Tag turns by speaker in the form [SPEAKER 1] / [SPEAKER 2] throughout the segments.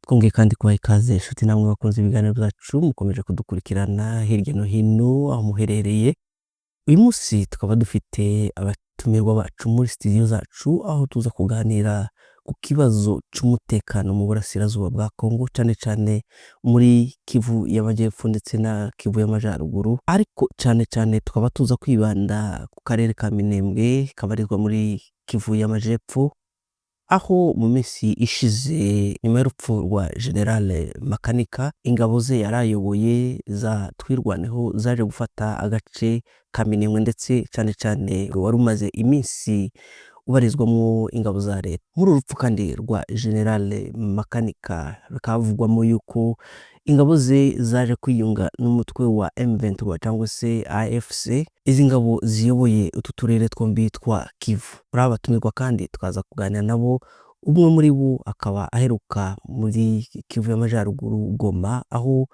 [SPEAKER 1] twongeye kandi kubaha ikaze inshuti namwe bakunze ibiganiro byacu mukomeje kudukurikirana hirya no hino aho muherereye. Uyu munsi tukaba dufite abatumirwa bacu muri studio zacu aho tuza kuganira ku kibazo cy'umutekano mu burasirazuba bwa Congo, cyane cyane muri Kivu y'Amajyepfo ndetse na Kivu y'Amajyaruguru, ariko cyane tukaba tuza kwibanda ku karere ka Minembwe kabarizwa muri Kivu y'Amajyepfo, aho mu minsi ishize nyuma y'urupfu rwa General Makanika ingabo ze yarayoboye za twirwaneho zaje gufata agace ka Minembwe, ndetse cyane wari umaze iminsi ubarizwamo ingabo za leta. Muri urupfu kandi rwa General Makanika bikavugwamo yuko ingabo ze zaje kwiyunga n'umutwe wa M23 cyangwa se AFC, izi ngabo ziyoboye utu turere twombi twa Kivu. Muri abatumirwa kandi tukaza kuganira nabo, umwe muri bo akaba aheruka muri Kivu y'Amajyaruguru Goma, aho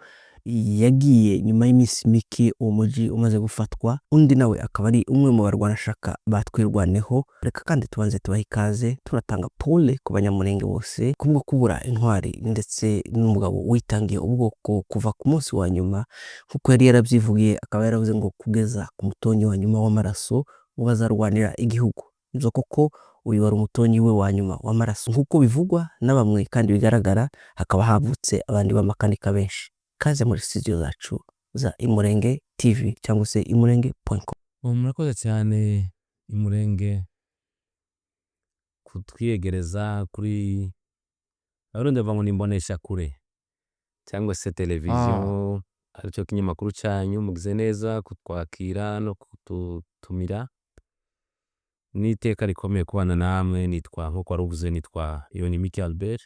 [SPEAKER 1] yagiye nyuma y'iminsi mike uwo mujyi umaze gufatwa. Undi nawe akaba ari umwe mu barwanashaka batwirwaneho. Reka kandi tubanze tubaha ikaze, turatanga pole ku banyamurenge bose kubwo kubura intwari ndetse n'umugabo witangiye ubwoko kuva ku munsi wa nyuma, kuko yari yarabyivugiye akaba yaravuze ngo kugeza ku mutonyi wa nyuma w'amaraso ngo bazarwanira igihugu. Nzo koko uyu wari umutonyi we wa nyuma w'amaraso nk'uko bivugwa na bamwe kandi bigaragara, hakaba havutse abandi b'amakanika benshi. Kaze muri studio zacu za Umurage TV cyangwa se umurenge.com.
[SPEAKER 2] Murakoze cyane Umurage kutwiyegereza kuri abarundi bava ngo nimbonesha kure cyangwa se televiziyo, aricyo kinyamakuru cyanyu. Mugize neza kutwakira no kututumira. N'iteka rikomeye kubana namwe. Nitwa nko kwaruvuze, nitwa Michel Albert.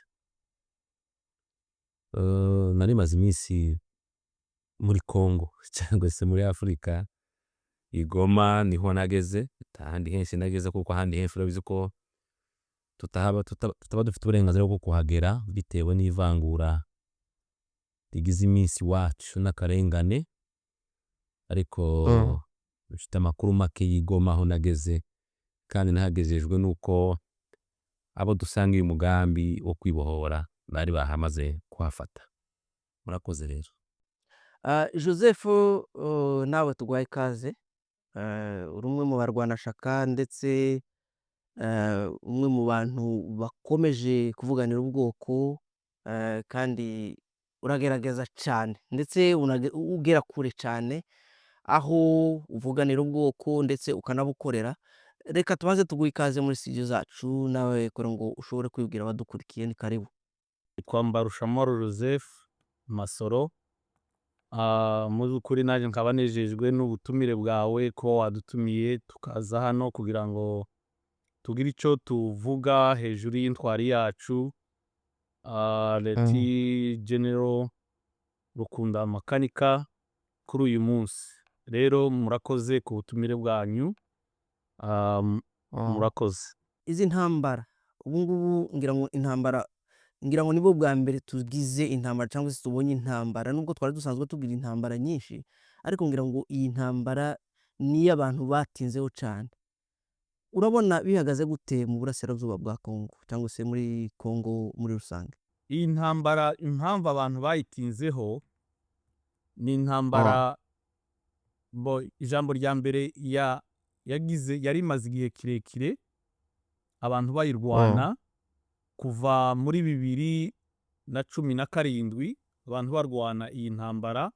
[SPEAKER 2] Nari maze iminsi muri Congo cyangwa se muri Afrika, Igoma niho nageze. Ahandi henshi nageze kuko ahandi henshi urabizi ko tutaba dufite uburenganzira bwo kuhagera bitewe n'ivangura rigize iminsi wacu n'akarengane, ariko dufite amakuru make y'Igoma aho nageze, kandi nahagejejwe nuko abo dusanga uyu mugambi wo kwibohora bari bahamaze kuhafata. Murakoze rero.
[SPEAKER 1] Joseph, nawe tugwaye ikaze. Uri umwe mu barwanashaka ndetse umwe mu bantu bakomeje kuvuganira ubwoko, kandi uragerageza cyane ndetse ugera kure cyane aho uvuganira ubwoko ndetse ukanabukorera. Reka tubanze tuguhe ikaze muri studio zacu, nawe kora ngo ushobore kwibwira abadukurikiye. Ni karibu.
[SPEAKER 3] Twambarushamoro Joseph Masoro. Mu by'ukuri naje nkaba nejejwe n'ubutumire bwawe ko wadutumiye tukaza hano kugira ngo tugire icyo tuvuga hejuru y'intwari yacu, Leti General Rukunda Makanika kuri uyu munsi. Rero murakoze ku butumire bwanyu. Murakoze.
[SPEAKER 1] Izi ntambara ubu ngubu ngira ngo nibo bwa mbere tugize intambara cyangwa se tubonye intambara, nubwo twari dusanzwe tugira intambara nyinshi, ariko ngira ngo iyi ntambara ni abantu batinzeho cyane. Urabona bihagaze gute mu burasirazuba bwa Congo cyangwa se muri Congo muri rusange?
[SPEAKER 3] Iyi ntambara impamvu abantu bayitinzeho ni intambara ijambo rya mbere yari imaze igihe kirekire abantu bayirwana kuva muri 2017 abantu barwana iyi ntambara,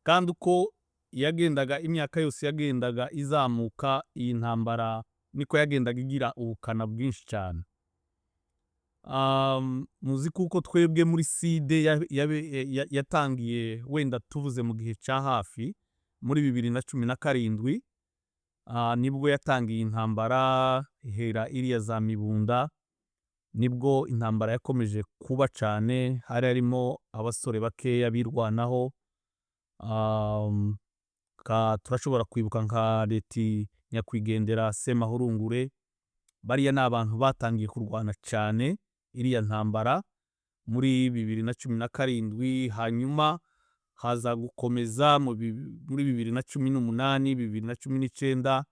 [SPEAKER 3] kandi uko yagendaga imyaka yose yagendaga izamuka iyi ntambara niko yagendaga igira ubukana bwinshi cyane. Muzi kuko twebwe muri side yatangiye wenda tuvuze mu gihe cya hafi muri 2017, nibwo yatangiye intambara ihera iriya za Mibunda, nibwo intambara yakomeje kuba cyane. Hari harimo abasore bakeya birwanaho, turashobora kwibuka nka Leti nyakwigendera Semahurungure. Bariya ni abantu batangiye kurwana cyane iriya ntambara muri 2017, hanyuma haza gukomeza muri 2018 2019,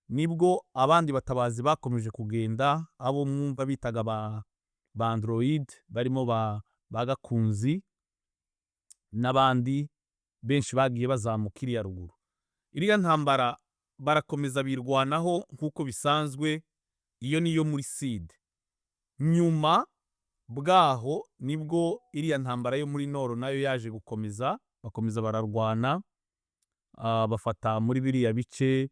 [SPEAKER 3] nibwo abandi batabazi bakomeje kugenda, abo mwumva bitaga ba android barimo ba ba Gakunzi n'abandi benshi bagiye bazamuka iriya ruguru. Iriya ntambara barakomeza birwanaho nk'uko bisanzwe, iyo niyo muri Sud. Nyuma bwaho nibwo iriya ntambara yo muri Nord nayo yaje gukomeza, bakomeza bararwana, bafata muri biriya bice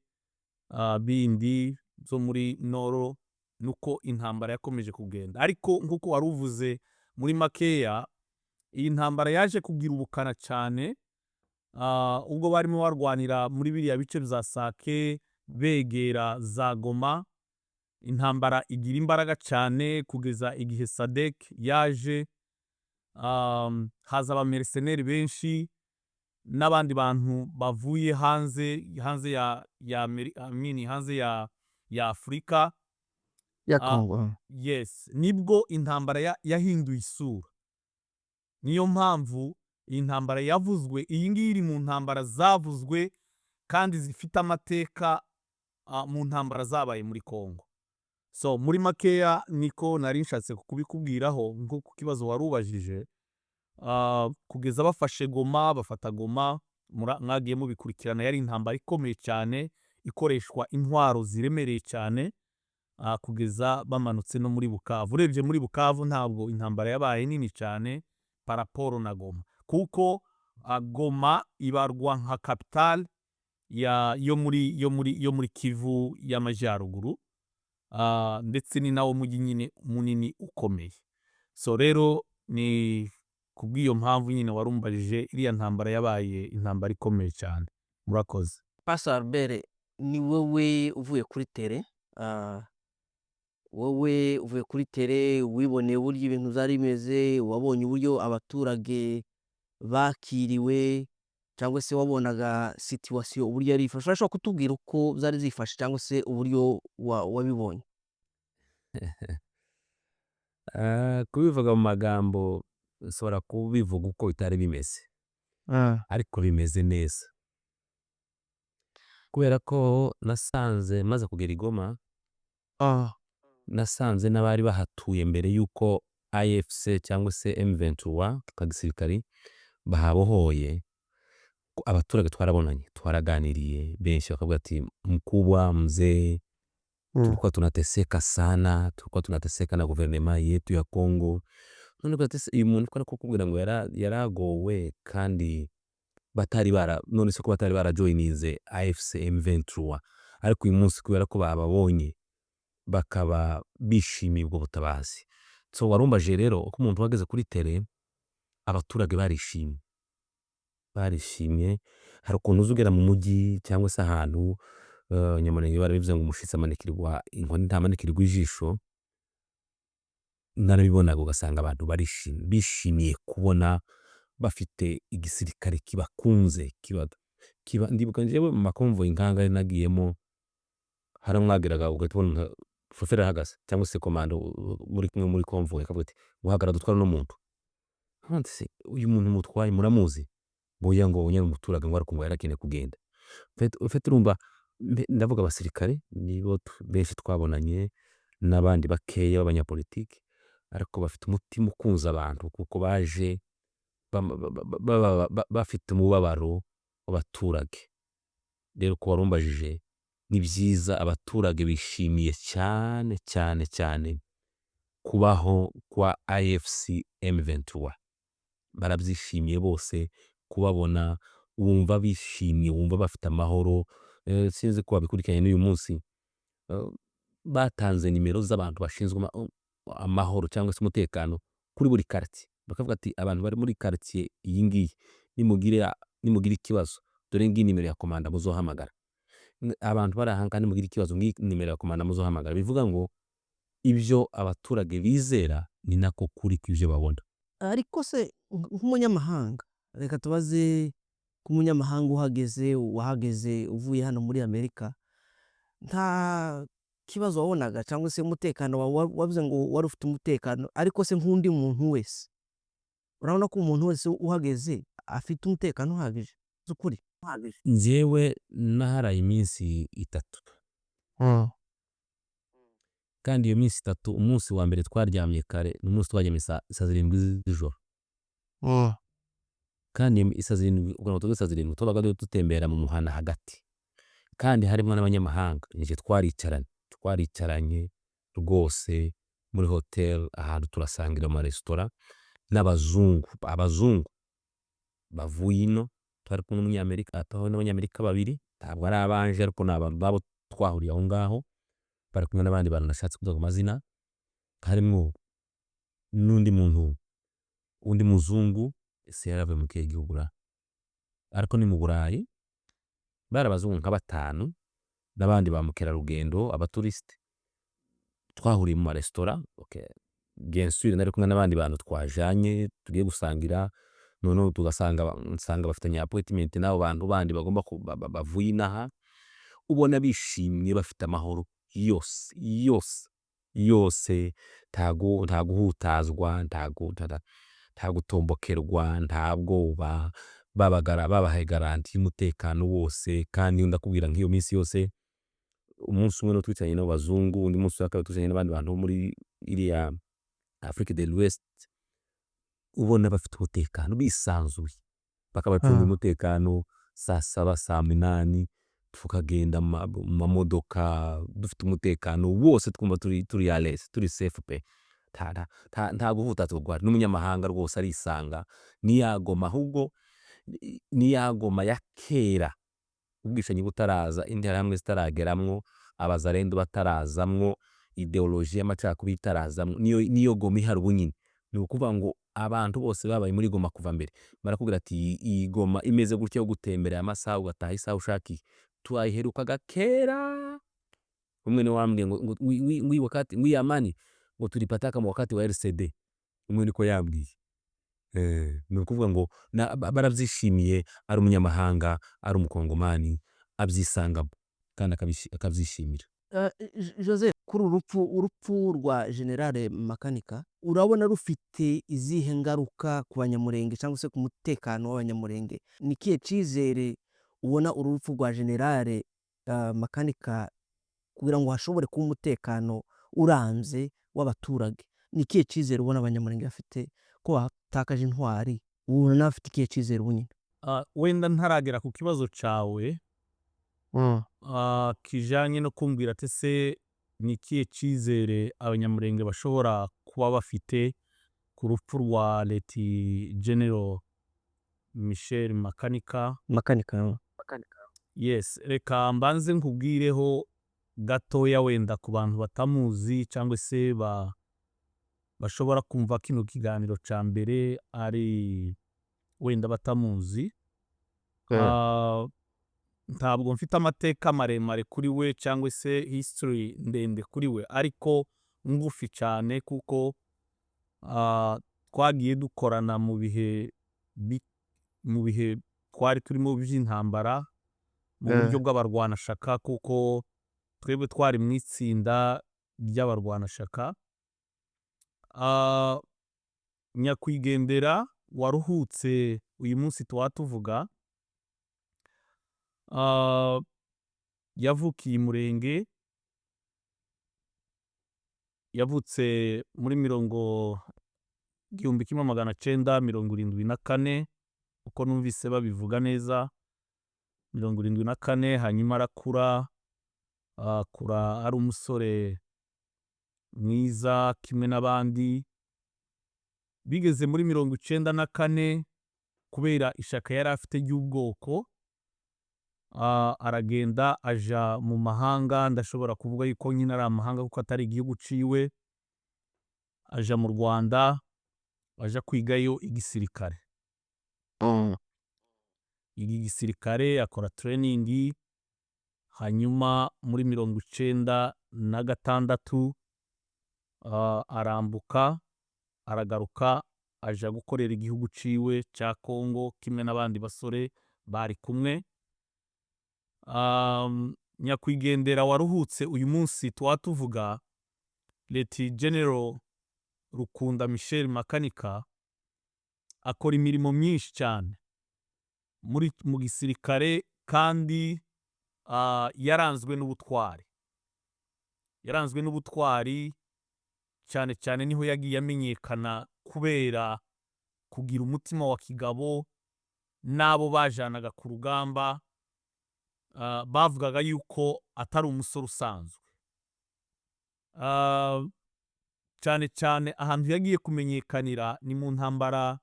[SPEAKER 3] bindi byo muri Nord, nuko intambara yakomeje kugenda. Ariko nk'uko wari uvuze muri makeya, iyi ntambara yaje kugira ubukana cyane ubwo barimo barwanira muri biriya bice bya Sake begera za Goma. Intambara igira imbaraga cyane kugeza igihe Sadek yaje, haza abamerceneri benshi n'abandi bantu bavuye hanze ya Afurika
[SPEAKER 1] ya Congo.
[SPEAKER 3] Yes, nibwo intambara yahinduye isura. Niyo mpamvu iyi ntambara yavuzwe, iyi ngiyi iri mu ntambara zavuzwe kandi zifite amateka mu ntambara zabaye muri Congo. So muri makeya niko nari nshatse kubikubwiraho nko ku kibazo wari ubajije, kugeza bafashe Goma, bafata Goma, mwagiye mubikurikirana, yari intambara ikomeye cyane ikoreshwa intwaro ziremereye cyane, kugeza bamanutse no muri Bukavu. Urebye muri Bukavu ntabwo intambara yabaye nini cyane paraporo na Goma, kuko Goma ibarwa nka capital yo muri Kivu y'Amajyaruguru, ndetse ni nawo mujyi nyine munini ukomeye. So rero ni kubw'iyo mpamvu nyine warumbajije, iriya ntambara yabaye intambara ikomeye cyane. Murakoze.
[SPEAKER 1] Pastor Albert, ni wowe uvuye kuri tere, wowe uvuye kuri tere wiboneye uburyo ibintu byari bimeze, wabonye uburyo abaturage bakiriwe, cyangwa se wabonaga situation uburyo yari ifashe. Urashobora kutubwira uko zari zifashe cyangwa se uburyo wabibonye?
[SPEAKER 2] Kubivuga mu magambo nshobora kubivuga uko bitari bimeze, ariko bimeze neza, kubera ko nasanze maze kugera i Goma, nasanze n'abari bahatuye mbere y'uko AFC cyangwa se M23 ka gisirikari bahabohoye, abaturage twarabonanye, twaraganiriye, benshi bakavuga ati mkubwa mzee, tulikuwa tunateseka sana, tulikuwa tunateseka na guverinoma yetu ya Congo. None ko atese uyu muntu ko kukubwira ngo yaragowe kandi none se ko batari barajoininze AFC M23, ariko uyu munsi kubera ko bababonye bakaba bishimiye ubwo butabazi. So warumbaje rero uko umuntu wageze kuri tere, abaturage barishimye. Hari ukuntu uzugera mu mujyi cyangwa se ahantu, nyamuneka barabivuze ngo umushitsi amanikirwa inkoni ntamanikirwa ijisho, narabibonaga ugasanga abantu bishimiye kubona bafite igisirikare kibakunze, ndibuka njyewe mu makonvoyi nkanga nagiyemo, haramwagiraga ugatubona fofera hagase cyangwa se komando muri kumwe muri konvoyi, akavuga ati uhagarara dutwara no muntu, hanse uyu muntu mutwaye muramuzi, boya ngo nyine umuturage ngo arakumva yarakeneye kugenda. Ufite urumva, ndavuga abasirikare nibo benshi twabonanye n'abandi bakeya b'abanyapolitiki, ariko bafite umutima ukunza abantu kuko baje bafite umubabaro w'abaturage. Rero ko warumbajije, ni byiza, abaturage bishimiye cyane cyane cyane kubaho kwa AFC M23, barabyishimiye bose kubabona, wumva bishimiye, wumva bafite amahoro. Sinzi ko wabikurikiranye n'uyu munsi, batanze nimero z'abantu bashinzwe amahoro cyangwa se umutekano kuri buri quartier, bakavuga ati abantu bari muri quartier iyi ngiyi nimugira ikibazo, dore ngiyi nimero ya komanda muzohamagara, abantu bari aha kandi mugira ikibazo, ngiyi nimero ya komanda muzohamagara. Bivuga ngo ibyo abaturage bizera ni nako kuri kw'ibyo babona.
[SPEAKER 1] Ariko se nk'umunyamahanga, reka tubaze k'umunyamahanga wahageze uvuye hano muri Amerika, nta kibazo wabonaga cyangwa se umutekano wavuze ngo wari ufite umutekano, ariko se nk'undi muntu wese urabona ko umuntu wese uhageze afite umutekano uhagije z'ukuri?
[SPEAKER 2] Njyewe naharaye iminsi 3, kandi iyo minsi 3, umunsi wa mbere twaryamye kare, n'umunsi twaryamye saa 7 z'ijoro, kandi isazi irindwi ubwo tuvuga isazi irindwi twabaga dutembera mu muhanda hagati kandi harimo n'abanyamahanga nje twaricaranye rwose muri hotel ahantu turasangira mu restaurant abazungu bavuye ino twari kumwe n'umunyamerika ataho n'abanyamerika babiri ntabwo ari abanje ariko n'abantu babo twahuriye aho ngaho bari kumwe n'abandi bantu nashatse kuvuga amazina harimo n'undi muntu undi muzungu ese yaravuye mu kihe gihugu ariko ni mu Burayi bari abazungu nka batanu n'abandi ba mukerarugendo abaturiste twahuriye mu restaurant bien sûr nari kumwe n'abandi bantu twajanye tugiye gusangira noneho nsanga bafitanye appointment n'abo bantu bandi bagomba bavuye inaha ubona bishimye bafite amahoro yose nta guhutazwa nta gutombokerwa nta bwoba babahaye garanti y'umutekano wose kandi ndakubwira nk'iyo minsi yose umunsi umwe no twicaranye n'abazungu undi munsi wa kabiri twicaranye n'abandi bantu bo muri iriya Afrique de l'Ouest ubona bafite umutekano bisanzuye bakabacunga umutekano saa saba saa munani tukagenda mu mamodoka dufite umutekano wose twumva turi à l'aise turi safe pe nta guhutazwa n'umunyamahanga rwose arisanga niyagoma ahubwo niyagoma ya kera ubwishanyi butaraza interahamwe zitarageramwo abazarendo batarazamwo ideologie y'amacakubiri itarazamwo niyo goma ihari ubu nyine ni ukuvuga ngo abantu bose babaye muri goma kuva mbere barakubwira ati iyi goma imeze gutya yo gutembera amasaha ugataha isaha ushakiye twayiherukaga kera umwe ni wambwiye ngo wakati amani ngo tulipataka mu wakati wa RCD umwe niko yambwiye ni ukuvuga ngo barabyishimiye ari umunyamahanga ari umukongomani abyisangamo kandi akabyishimira.
[SPEAKER 1] Joseph kuri urupfu rwa General Makanika urabona rufite izihe ngaruka ku banyamurenge cyangwa se ku mutekano w'abanyamurenge ni kiye cyizere ubona urupfu rwa General Makanika kugira ngo hashobore kuba umutekano uranze w'abaturage ni kiye cyizere ubona abanyamurenge bafite ko batakaje intwari ubona bafite kiye cyizere ubunyine
[SPEAKER 3] wenda ntaragera ku kibazo cawe kijanye no kumbwira ati se ni kiye cyizere abanyamurenge bashobora kuba bafite ku rupfu rwa Leti General Michel Makanika. Yes, reka mbanze nkubwireho gatoya wenda ku bantu batamuzi cyangwa se bashobora kumva kino kiganiro ca mbere ari wenda batamuzi. Ntabwo mfite amateka maremare kuri we cyangwa se history ndende kuri we ariko ngufi cyane kuko twagiye dukorana mu bihe twari turimo by'intambara mu buryo bw'abarwanashaka kuko twebwe twari mu itsinda ry'abarwanashaka. Nyakwigendera waruhutse uyu munsi tuvuga yavukiye Murenge, yavutse muri 1974 uko numvise babivuga neza 74 hanyuma arakura ari umusore mwiza kimwe n'abandi. Bigeze muri 94 kubera ishaka yari afite ry'ubwoko aragenda aja mu mahanga, ndashobora kuvuga yuko nyine ari amahanga kuko atari igihugu ciwe, aja mu Rwanda aja kwigayo igisirikare. Igisirikare akora training hanyuma muri 96 arambuka aragaruka aja gukorera igihugu ciwe cya Congo kimwe n'abandi basore bari kumwe. Nyakwigendera waruhutse uyu munsi tuvuga Leti General Rukunda Michel Makanika akora imirimo myinshi cyane mu gisirikare kandi yaranzwe n'ubutwari cyane cyane niho yagiye amenyekana kubera kugira umutima wa kigabo, n'abo bajanaga ku rugamba bavugaga yuko atari umusore usanzwe. Cyane cyane ahantu yagiye kumenyekanira ni mu ntambara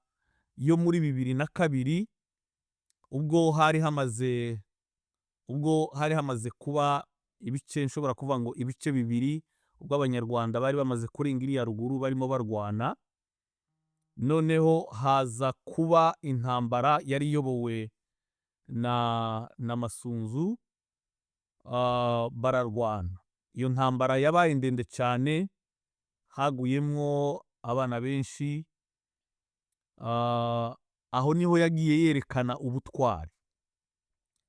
[SPEAKER 3] yo muri 2002 ubwo hari hamaze kuba ibice, nshobora kuvuga ngo ibice bibiri, ubwo abanyarwanda bari bamaze kurenga iriya ruguru barimo barwana, noneho haza kuba intambara yari iyobowe na Masunzu, bararwana. Iyo ntambara yabaye ndende cyane, haguyemwo abana benshi, aho niho yagiye yerekana ubutwari.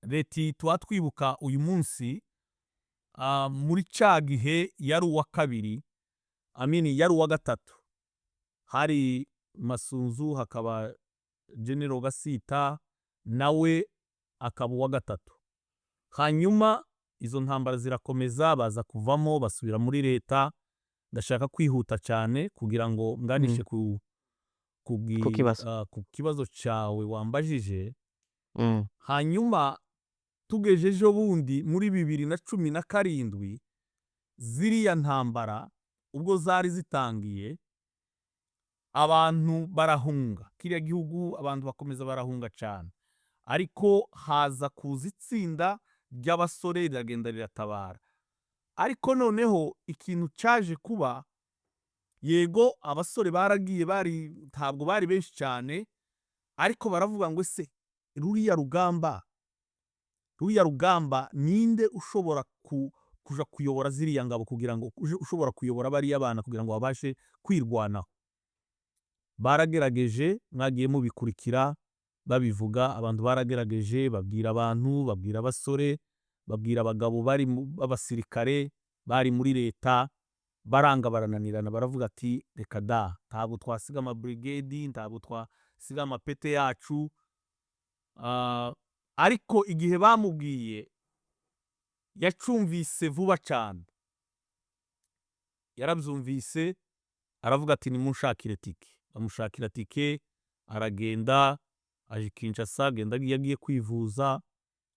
[SPEAKER 3] Leta tuba twibuka uyu munsi, muri ca gihe yari uwa kabiri, yari uwa gatatu. Hari Masunzu, hakaba General Gasita, nawe akaba uwa gatatu. Hanyuma izo ntambara zirakomeza, baza kuvamo basubira muri leta. Ndashaka kwihuta cyane kugira ngo nganishe ku kibazo cyawe wambajije. Hanyuma tugejeje bundi muri 2017 ziriya ntambara ubwo zari zitangiye, abantu barahunga, kiriya gihugu abantu bakomeza barahunga cyane, ariko haza kuza itsinda ry'abasore riragenda riratabara. Ariko noneho ikintu cyaje kuba, yego abasore baragiye, ntabwo bari benshi cyane, ariko baravuga ngo ese ruriya rugamba ninde ushobora kuja kuyobora ziriya ngabo, kugira ngo ushobora kuyobora bariya bana kugira ngo babashe kwirwanaho. Baragerageje, mwagiye mubikurikira babivuga, abantu baragerageje, babwira abantu, babwira abasore, babwira abagabo bari b'abasirikare bari muri leta, baranga barananirana, baravuga ati reka da, ntabwo twasiga amabrigade, ntabwo twasiga amapete yacu. Ariko igihe bamubwiye yacumvise vuba cyane, yarabyumvise, aravuga ati nimunshakire tike. Bamushakira tike, aragenda aje Kinshasa, agenda yagiye kwivuza.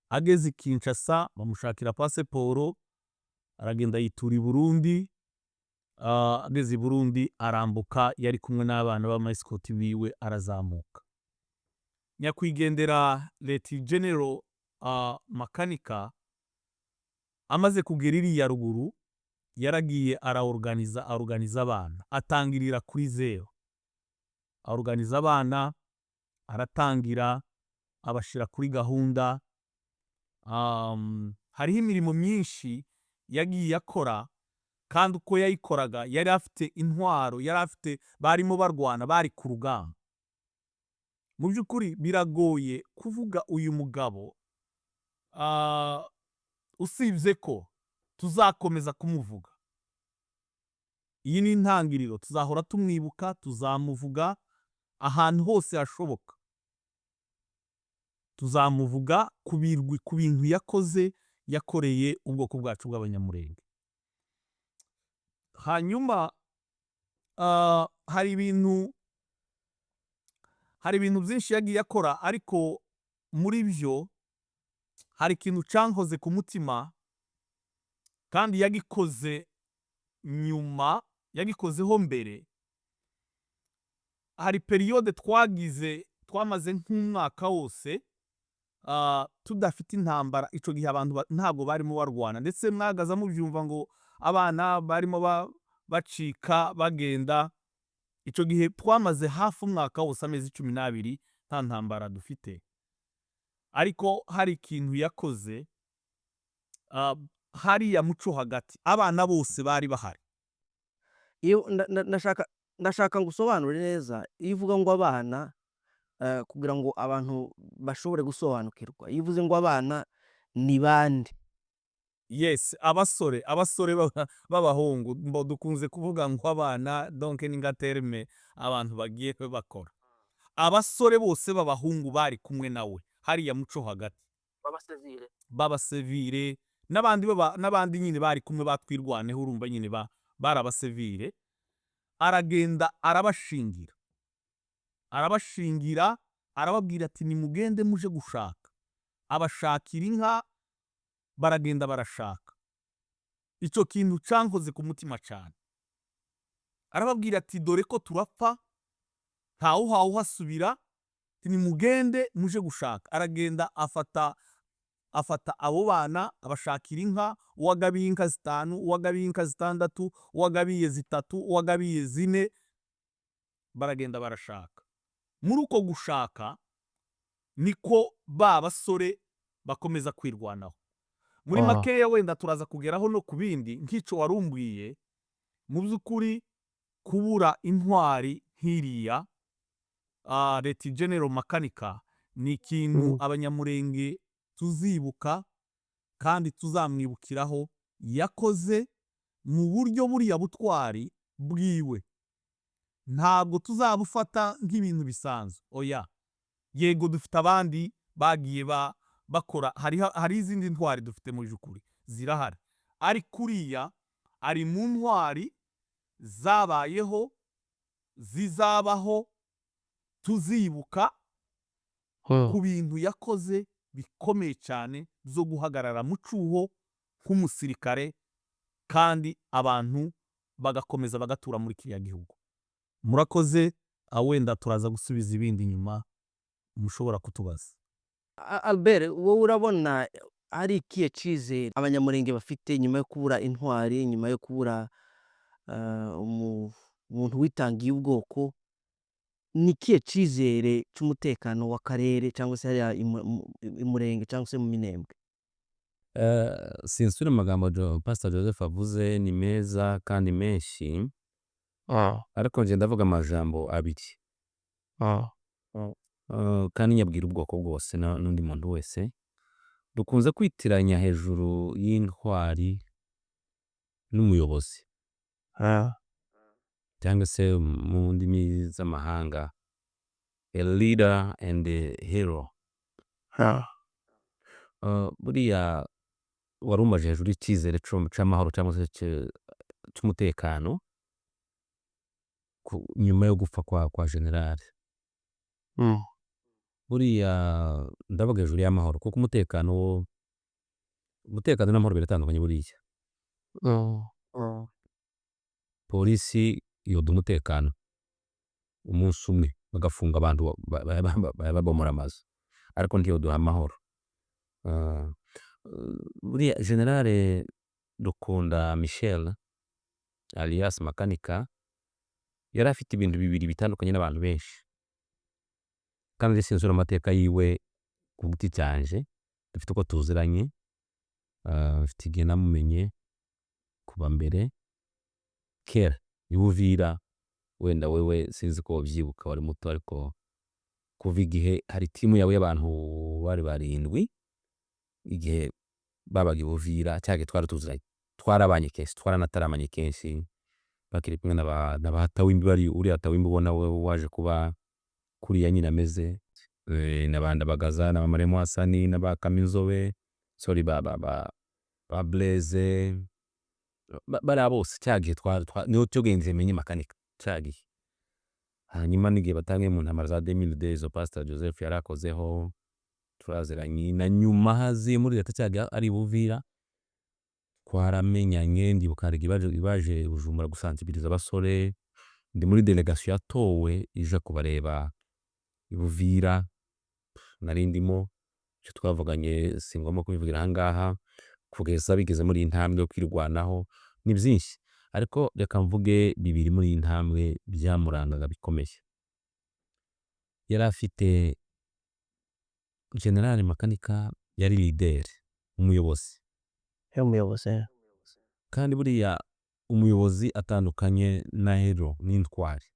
[SPEAKER 3] Ageze Kinshasa bamushakira pasiporo, aragenda yitura i Burundi. Ageze i Burundi arambuka, yari kumwe n'abana b'amaescort biwe, arazamuka. Nyakwigendera Leti General Makanika amaze kugera iriya ruguru, yaragiye araorganiza abana, atangirira kuri zero, aorganiza abana, aratangira abashira kuri gahunda. Hariho imirimo myinshi yagiye akora, kandi uko yayikoraga yari afite intwaro, yari afite, barimo barwana, bari ku rugamba. Mu by'ukuri biragoye kuvuga uyu mugabo, usibye ko tuzakomeza kumuvuga. Iyi ni intangiriro, tuzahora tumwibuka, tuzamuvuga ahantu hose hashoboka, tuzamuvuga ku bintu yakoreye ubwoko bwacu bw'Abanyamurenge. Hanyuma hari ibintu byinshi yagiye akora, ariko muri byo hari ikintu cyankoze ku mutima, kandi yagikoze nyuma, yagikozeho mbere. Hari periode twamaze nk'umwaka wose tudafite intambara. Ico gihe abantu ntabwo barimo barwana, ndetse mwagaza mubyumva ngo abana barimo bacika bagenda. Ico gihe twamaze hafi umwaka wose, amezi 12 nta ntambara dufite. Ariko hari ikintu yakoze, hariya muco hagati, abana bose bari bahari.
[SPEAKER 1] Iyo ndashaka ngo usobanure neza, iyo uvuga ngo abana, kugira ngo abantu bashobore gusobanukirwa, iyo uvuze ngo abana ni bande?
[SPEAKER 3] Yes, abasore b'abahungu, dukunze kuvuga ngo abana, donc ni nga terme abantu bagiye bakora. Abasore bose b'abahungu bari kumwe nawe hariya muco hagati, b'abasivile n'abandi nyine bari kumwe, batwirwaneho, urumva nyine bari abasivile. Aragenda arabashingira, arabashingira, arababwira ati nimugende muje gushaka. Abashakira inka, baragenda barashaka. Ico kintu cankoze ku mutima cane. Arababwira ati dore ko turapfa, ntawuhawe uhasubira, nimugende muje gushaka. Aragenda afata abo bana abashakira inka, uwagabiye inka 5, uwagabiye inka 6, uwagabiye 3, uwagabiye 4, baragenda barashaka. Muri uko gushaka niko ba basore bakomeza kwirwanaho. Muri makeya wenda turaza kugeraho no ku bindi nk'ico warumbwiye, mu by'ukuri kubura intwari nk'iriya Leta General Makanika ni ikintu abanyamurenge tuzibuka kandi tuzamwibukiraho yakoze mu buryo buriya butwari bwiwe. Ntabwo tuzabufata nk'ibintu bisanzwe, oya. Yego dufite abandi bagiye bakora, hari izindi ntwari dufite mu by'ukuri zirahari, ariko uriya ari mu ntwari zabayeho, zizabaho, tuzibuka ku bintu yakoze bikomeye cyane zo guhagarara mu cyuho nk'umusirikare, kandi abantu bagakomeza bagatura muri kiriya gihugu. Murakoze, wenda turaza gusubiza ibindi nyuma mushobora kutubaza.
[SPEAKER 1] Albert, wowe urabona ari ikihe cyizere abanyamurenge bafite nyuma yo kubura intwari, nyuma yo kubura umuntu witangiye ubwoko? Ni ikihe cyizere cy'umutekano w'akarere cyangwa se hariya imurenge cyangwa se mu minembwe?
[SPEAKER 2] Sinsubira mu magambo Pastor Joseph avuze, ni meza kandi menshi, ariko nje ndavuga amajambo abiri. Kandi nyabwira ubwoko bwose n'undi muntu wese dukunze kwitiranya hejuru y'intwari n'umuyobozi, cyangwa se mu ndimi z'amahanga a leader and a hero. Buriya warumaje hejuru y'icyizere c'amahoro cyangwa se cy'umutekano nyuma yo gupfa kwa General. Buriya ndavuga hejuru y'amahoro, kuko umutekano n'amahoro biratandukanye. Buriya polisi yoda umutekano umunsi umwe bagafunga abantu babomora amazu, ariko ntiyoduha amahoro. Buriya General Rukunda Michel alias Makanika yari afite ibintu bibiri bitandukanye n'abantu benshi, kandi sinsura amateka yiwe ku giti cyanje. Dufite uko tuziranye, mfite igihe namumenye kuba mbere kera y'Ubuvira, wenda wewe sinzi ko wabyibuka, wari muto, ariko kuva igihe hari timu yawe y'abantu bari 7 igihe babaga i Buvira, cyangwa twari tuziranye, twarabanye kenshi, twaranataramanye kenshi, bakiri kumwe n'abatawimbi, bari uriya tawimbi ubona waje kuba kuriya nyine ameze, n'abandi bagaza n'abamaremo Hasani n'abakaminzobe, sorry ba Blaise, bari bose cyagiye niho cyogenze menye Makanika cyagiye. Hanyuma n'igihe batangiye mu ntambara za 2002 izo Pastor Joseph yarakozeho, turaziranye, na nyuma haziye muri leta cyagiye ari Buvira, twaramenyanye. Ndibuka hari baje Bujumbura gusansibiliza abasore, ndi muri delegation yatowe ije kubareba i Buvira, nari ndimo, icyo twavuganye singomba kubivugira ahangaha, kugeza bigeze muri intambwe yo kwirwanaho ni byinshi, ariko reka mvuge bibiri muri intambwe byamurangaga bikomeye. Yari afite General Makanika, yari leader, umuyobozi. Kandi buriya umuyobozi atandukanye na hero n'intwari,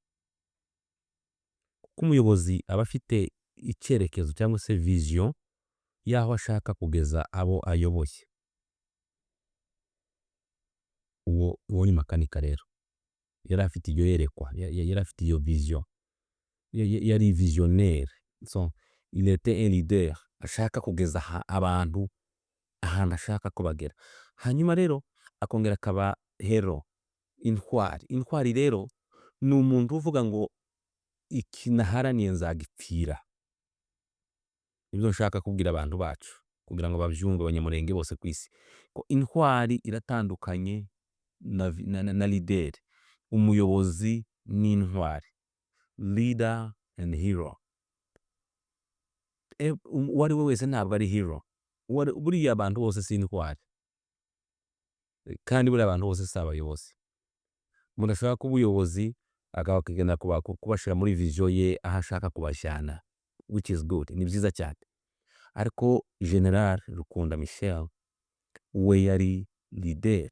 [SPEAKER 2] kuko umuyobozi aba afite icyerekezo cyangwa se vision y'aho ashaka kugeza abo ayoboye. Uwo ni Makanika rero, yari afite iyo yerekwa, yari afite iyo vision, yari visionnaire, so il était un leader, ashaka kugeza abantu ahantu ashaka ko bagera. Hanyuma rero akongera akaba hero, intwari. Intwari rero ni umuntu uvuga ngo iki naharaniye nzagipfira. Nibyo nshaka kubwira abantu bacu kugira ngo babyumve abanyamurenge bose ku isi ko intwari iratandukanye na leader. Umuyobozi n'intwari, leader and hero. Uwo ari we wese ntabwo ari hero. Buriya abantu bose si intwari kandi buriya abantu bose si abayobozi. Umuntu ashaka kuba ubuyobozi akagenda kubashyira muri vision ye aho ashaka kubajyana, which is good, ni byiza cyane. Ariko General Rukunda Michel we yari leader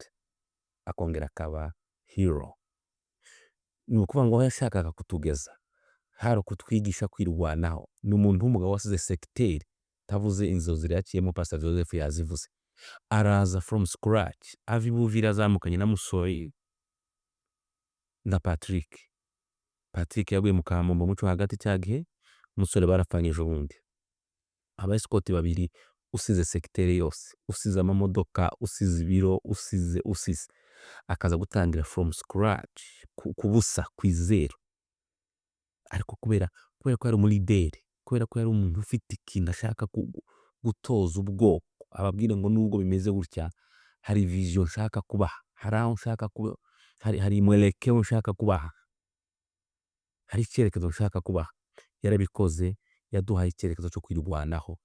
[SPEAKER 2] akongera akaba hero. Ni ukuvuga ngo aho yashakaga kutugeza hari ukutwigisha kwirwanaho. Ni umuntu w'umugabo wasize secteur, tavuze inzozi yaciyemo Pastor Joseph yazivuze. Araza from scratch, ava ibuvira azamukanye na Musoyi na Patrick yaguye mu Kamombo muco hagati cya gihe umusore barapfanyije ubundi. Aba escort babiri, usize secteur yose, usize amamodoka, usize ibiro, usize akaza gutangira from scratch kubusa kwizero. Ariko kubera ko yari umulideri, kubera ko yari umuntu ufite ikintu ashaka gutoza ubwoko, ababwire ngo nubwo bimeze gutya hari vision nshaka kubaha, hari aho nshaka kuba, hari mwelekeo nshaka kubaha, hari icyerekezo nshaka kubaha. Yarabikoze, yaduhaye icyerekezo cyo kwirwanaho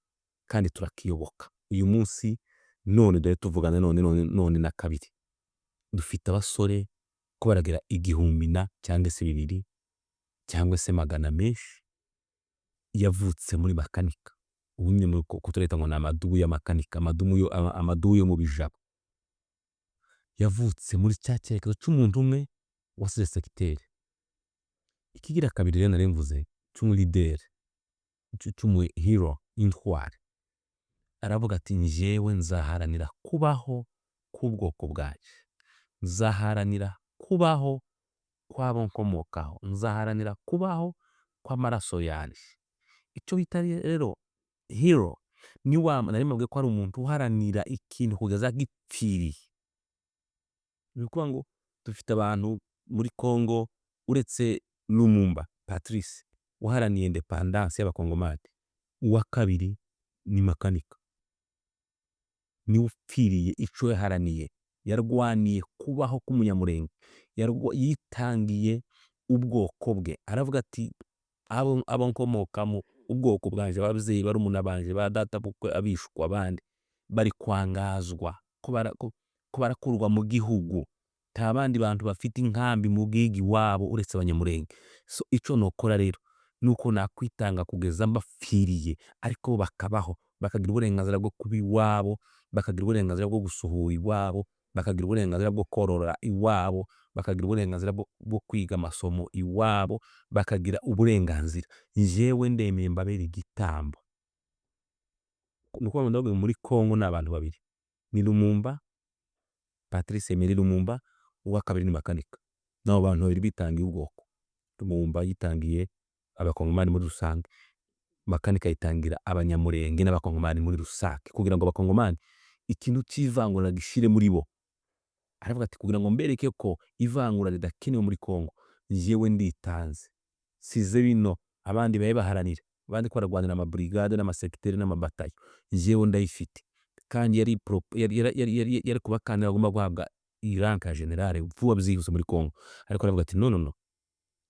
[SPEAKER 2] kandi turakiyoboka. Uyu munsi none dore tuvugana none na kabiri dufite abasore ko baragira 1000 cyangwa se 200 cyangwa se 100 menshi yavutse muri makanika. Ubu nyine kutureta ngo na amadubu ya makanika, amadubu yo mu bijabo. Yavutse muri cya cyerekezo cy'umuntu umwe wasize secteur. Ikigira kabiri rero naremvuze cy'umu leader, cy'umu hero, intwari. Aravuga ati njyewe nzaharanira kubaho k'ubwoko bwacu, nzaharanira kubaho kw'abo nkomokaho, nzaharanira kubaho kw'amaraso yanjye. Icyo bita rero hero ni narimabwe ko ari umuntu uharanira ikintu kugeza gipfiriye. Ni ukuvuga ngo dufite abantu muri Congo uretse Lumumba Patrice uharaniye independence y'abakongomani, uwa kabiri ni makanika, ni upfiriye icyo yaharaniye. Yarwaniye kubaho k'umunyamurenge, yitangiye ubwoko bwe. Aravuga ati abo nkomokamo, ubwoko bwanje, ababyeyi barumuna banje, ba data bukwe, abishwa abandi bari kwangazwa ko barakurwa mu gihugu, nta bandi bantu bafite inkambi mu gigi wabo uretse abanyamurenge. So icyo nokora rero nuko nakwitanga kugeza mbapfiriye, ariko bakabaho, bakagira uburenganzira bwo kuba iwabo, bakagira uburenganzira bwo gusuhura iwabo, bakagira uburenganzira bwo korora iwabo, bakagira uburenganzira bwo kwiga amasomo iwabo, bakagira uburenganzira. Njyewe ndemeye mbabera igitambo. Nuko ndavuga muri Congo ni abantu babiri, ni Lumumba Patrice Emery Lumumba, uwa kabiri ni makanika. Nabo bantu babiri bitangiye ubwoko. Lumumba yitangiye abakongomani muri rusange, makanika yitangira abanyamurenge n'abakongomani muri rusange, kugira ngo abakongomani ikintu cy'ivangura gishire muri bo. Aravuga ati kugira ngo mbereke ko ivangura ridakenewe muri Congo, njyewe nditanze, size bino abandi baye baharanira, abandi ko baragwanira amabrigade n'amasekiteri n'amabatayo, njyewe ndayifite. Kandi yari kubakandira agomba guhabwa iranka ya generale vuba byihuse muri Congo. Ariko aravuga ati no,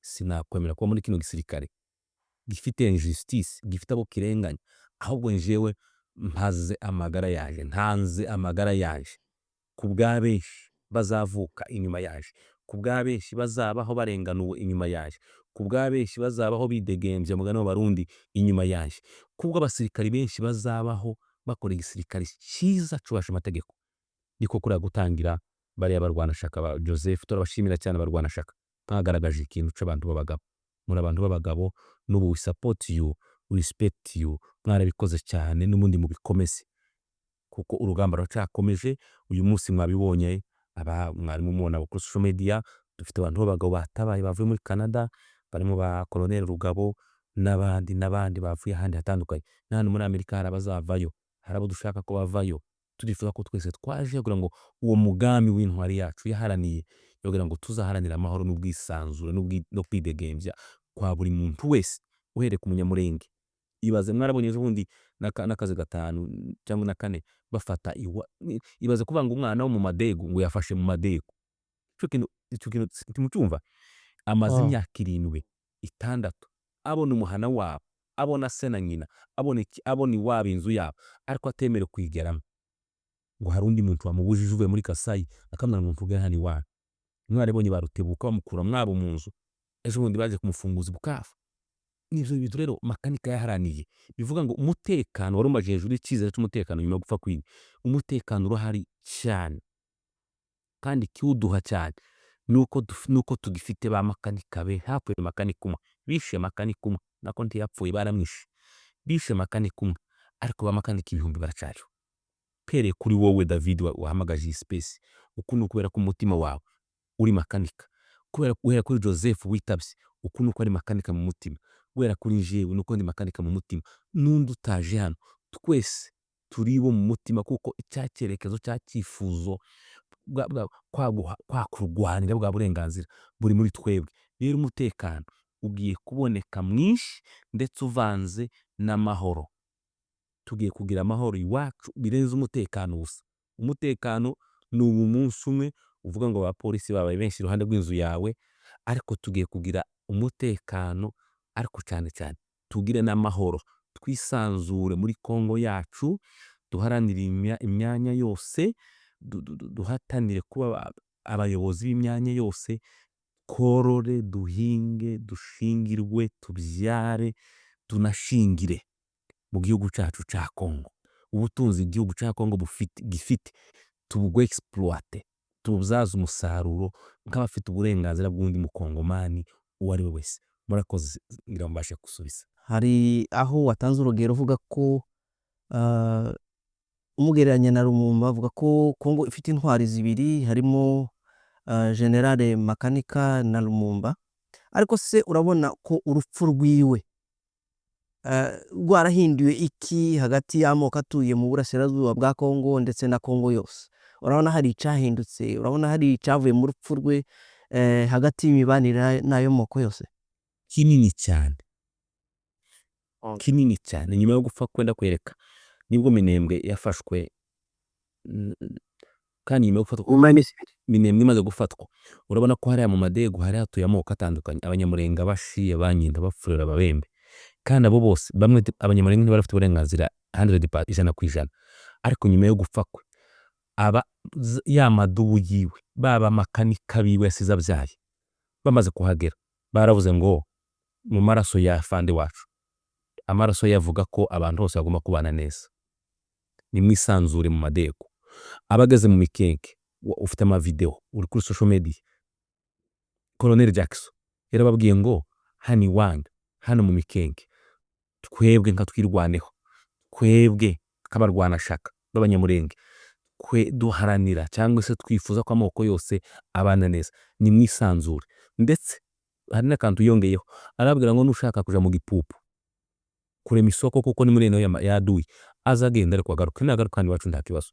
[SPEAKER 2] sinakwemera kuba muri kino gisirikare gifite injustice, gifite abo kirenganya, ahubwo njyewe mpaze amagara yaje, ntanze amagara yaje ku bw'abenshi bazavuka inyuma yaje, ku bw'abenshi bazabaho barenganuwe inyuma yaje, ku bw'abenshi bazabaho bidegembya mugana w'abarundi inyuma yaje, ku bw'abasirikari benshi bazabaho bakora igisirikare cyiza cyubasha amategeko. Niko kuri gutangira bariya barwanashaka ba Joseph, turabashimira cyane barwanashaka, mwagaragaje ikintu cy'abantu b'abagabo. Muri abantu b'abagabo, n'ubu we support you, we respect you, mwarabikoze cyane n'ubundi mu bikomeze, kuko urugamba ruracakomeje. Uyu munsi mwabibonye, mwari mumubona kuri social media, dufite abantu b'abagabo batabaye bavuye muri Canada, barimo ba Colonel Rugabo n'abandi bavuye ahandi hatandukanye. N'ahandi muri Amerika hari abazavayo, hari abo dushaka ko bavayo. Turifuza ko twese twaje kugira ngo uwo mugambi w'intwari yacu yaharaniye, kugira ngo tuzaharanira amahoro n'ubwisanzure no kwidegembya kwa buri muntu wese uhereye ku munyamurenge. Ibaze mwarabonye ejo bundi n'akazi gatanu cyangwa na kane bafata ibaze kuvuga ngo umwana wo mu madegu ngo yafashe mu madegu. Ico kintu ntimucumva? Amaze imyaka 7, 6 abona umuhana wabo, abona se na nyina, abona iwabo inzu yabo, ariko atemere kwigeramo. Ngo hari undi muntu wamubujije uvuye muri Kasayi akamubwira ngo mvuge hano iwanyu. Mwarabonye barutebuka bamukura mwabo mu nzu, ejo bundi baje kumufunguza Bukavu. Nivyo bintu rero Makanika yaharaniye. Bivuga ngo umutekano wari umaje hejuru y'ikizere cy'umutekano nyuma yo gupfa kwiwe. Umutekano urahari cyane kandi kiwuduha cyane nuko tugifite ba Makanika be. Hapfuye Makanika umwe, bishe Makanika umwe, nako ntiyapfuye baramwishe, bishe Makanika umwe, ariko ba Makanika 1000 baracariho. Pere kuri wowe David wahamagaje iyi space, ukuntu kubera ko umutima wawe uri Makanika, kubera kuri Joseph witabye, ukuntu ko ari Makanika mu mutima, kubera kuri jewe nuko ndi Makanika mu mutima, n'undi utaje hano, twese turibo mu mutima, kuko icyakerekezo cyakifuzo kwa kurwanira bwa burenganzira buri muri twebwe. Rero umutekano ugiye kuboneka mwinshi ndetse uvanze n'amahoro. Tugiye kugira amahoro iwacu birenze umutekano gusa. Umutekano ni umunsi umwe uvuga ngo abapolisi babaye benshi iruhande rw'inzu yawe, ariko tugiye kugira umutekano, ariko cyane cyane tugire n'amahoro, twisanzure muri Kongo yacu, duharanira imyanya yose, duhatanire kuba abayobozi b'imyanya yose, korore, duhinge, dushingirwe, tubyare, tunashingire mu gihugu cyacu cya Kongo. Ubutunzi igihugu cya Kongo gifite tubugwe exploite, tububyaza umusaruro nk'abafite uburenganzira bw'undi mukongomani uwo ari we wese. Murakoze ngira mbashe gusubiza.
[SPEAKER 1] Hari aho watanze urugero uvuga ko umugereranya na Lumumba, avuga ko Kongo ifite intwari zibiri, harimo General Makanika na Lumumba, ariko se urabona ko urupfu rwiwe rwarahinduye iki hagati y'amoko atuye mu burasirazuba bwa Kongo ndetse na Kongo yose? Urabona hari icyahindutse? Urabona hari icyavuye mu rupfu rwe hagati y'imibanire n'ayo moko yose?
[SPEAKER 2] Kinini cyane, kinini cyane. Nyuma yo gupfa kwenda kwereka nibwo Minembwe yafashwe, kandi nyuma yo gufatwa Minembwe imaze gufatwa, urabona ko hariya mu madegu hari hatuye amoko atandukanye, abanyamurenga, abashiye, abanyinda, abafurera, ababembe, kandi abo bose bamwe abanyamurenga ntibarafite uburenganzira 100%, ariko nyuma yo gupfa kwe aba yamadubu yiwe baba Makanika biwe yasize abyaye bamaze kuhagera, baravuze ngo mu maraso ya fande wacu, amaraso yavuga ko abantu bose bagomba kubana neza, ni mwisanzure mu madego. Abageze mu mikenke, ufite ama video uri kuri social media, Colonel Jackson yarababwiye ngo hani wanga hano mu mikenke twebwe nka twirwaneho, twebwe kabarwana shaka b'abanyamurenge, duharanira cyangwa se twifuza ko amoko yose abana neza, ni mwisanzure. Ndetse hari n'akantu yongeyeho, arabwira ngo nushaka kuja mu gipupu kurema isoko kuko ni muri eno yaduye, azagenda ariko agaruka, nagaruka kandi wacu nta kibazo.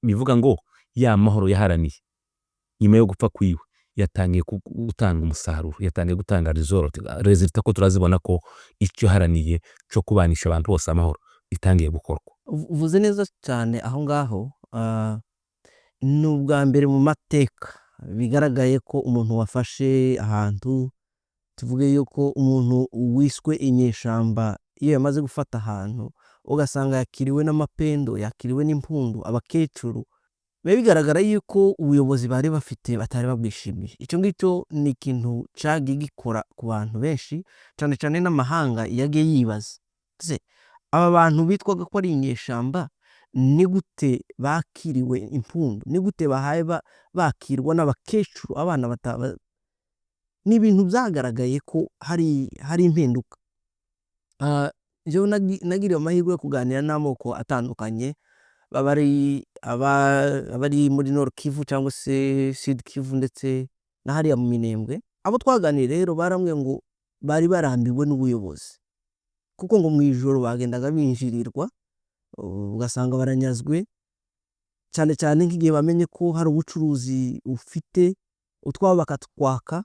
[SPEAKER 2] Bivuga ngo ya mahoro yaharaniye nyuma yo gupfa kwiwe yatangiye gutanga umusaruro, yatangiye gutanga resultat ko turazibona ko icyo haraniye cyo kubanisha abantu bose amahoro itangiye gukorwa.
[SPEAKER 1] Uvuze neza cyane aho ngaho. Ni ubwa mbere mu mateka bigaragaye ko umuntu wafashe ahantu, tuvuge yuko umuntu wiswe inyeshamba iyo yamaze gufata ahantu ugasanga yakiriwe n'amapendo, yakiriwe n'impundu, abakecuru, biba bigaragara yuko ubuyobozi bari bafite batari babwishimiye. Icyo ngicyo ni ikintu cyagiye gikora ku bantu benshi, cyane cyane n'amahanga yagiye yibaza, aba bantu bitwaga ko ari inyeshamba ni gute bakiriwe impundu, ni gute bahaye bakirwa n'abakecuru, abana ni ibintu byagaragaye ko hari impinduka. Jewe nagiriye amahirwe yo kuganira n'amoko atandukanye, abari muri Nord Kivu cyangwa se Sud Kivu ndetse na hariya mu Minembwe. Abo twaganiriye rero barambwiye ngo bari barambiwe n'ubuyobozi, kuko ngo mu ijoro bagendaga binjirirwa, ugasanga baranyazwe, cyane cyane nk'igihe bamenye ko hari ubucuruzi ufite utwabo bakatwaka.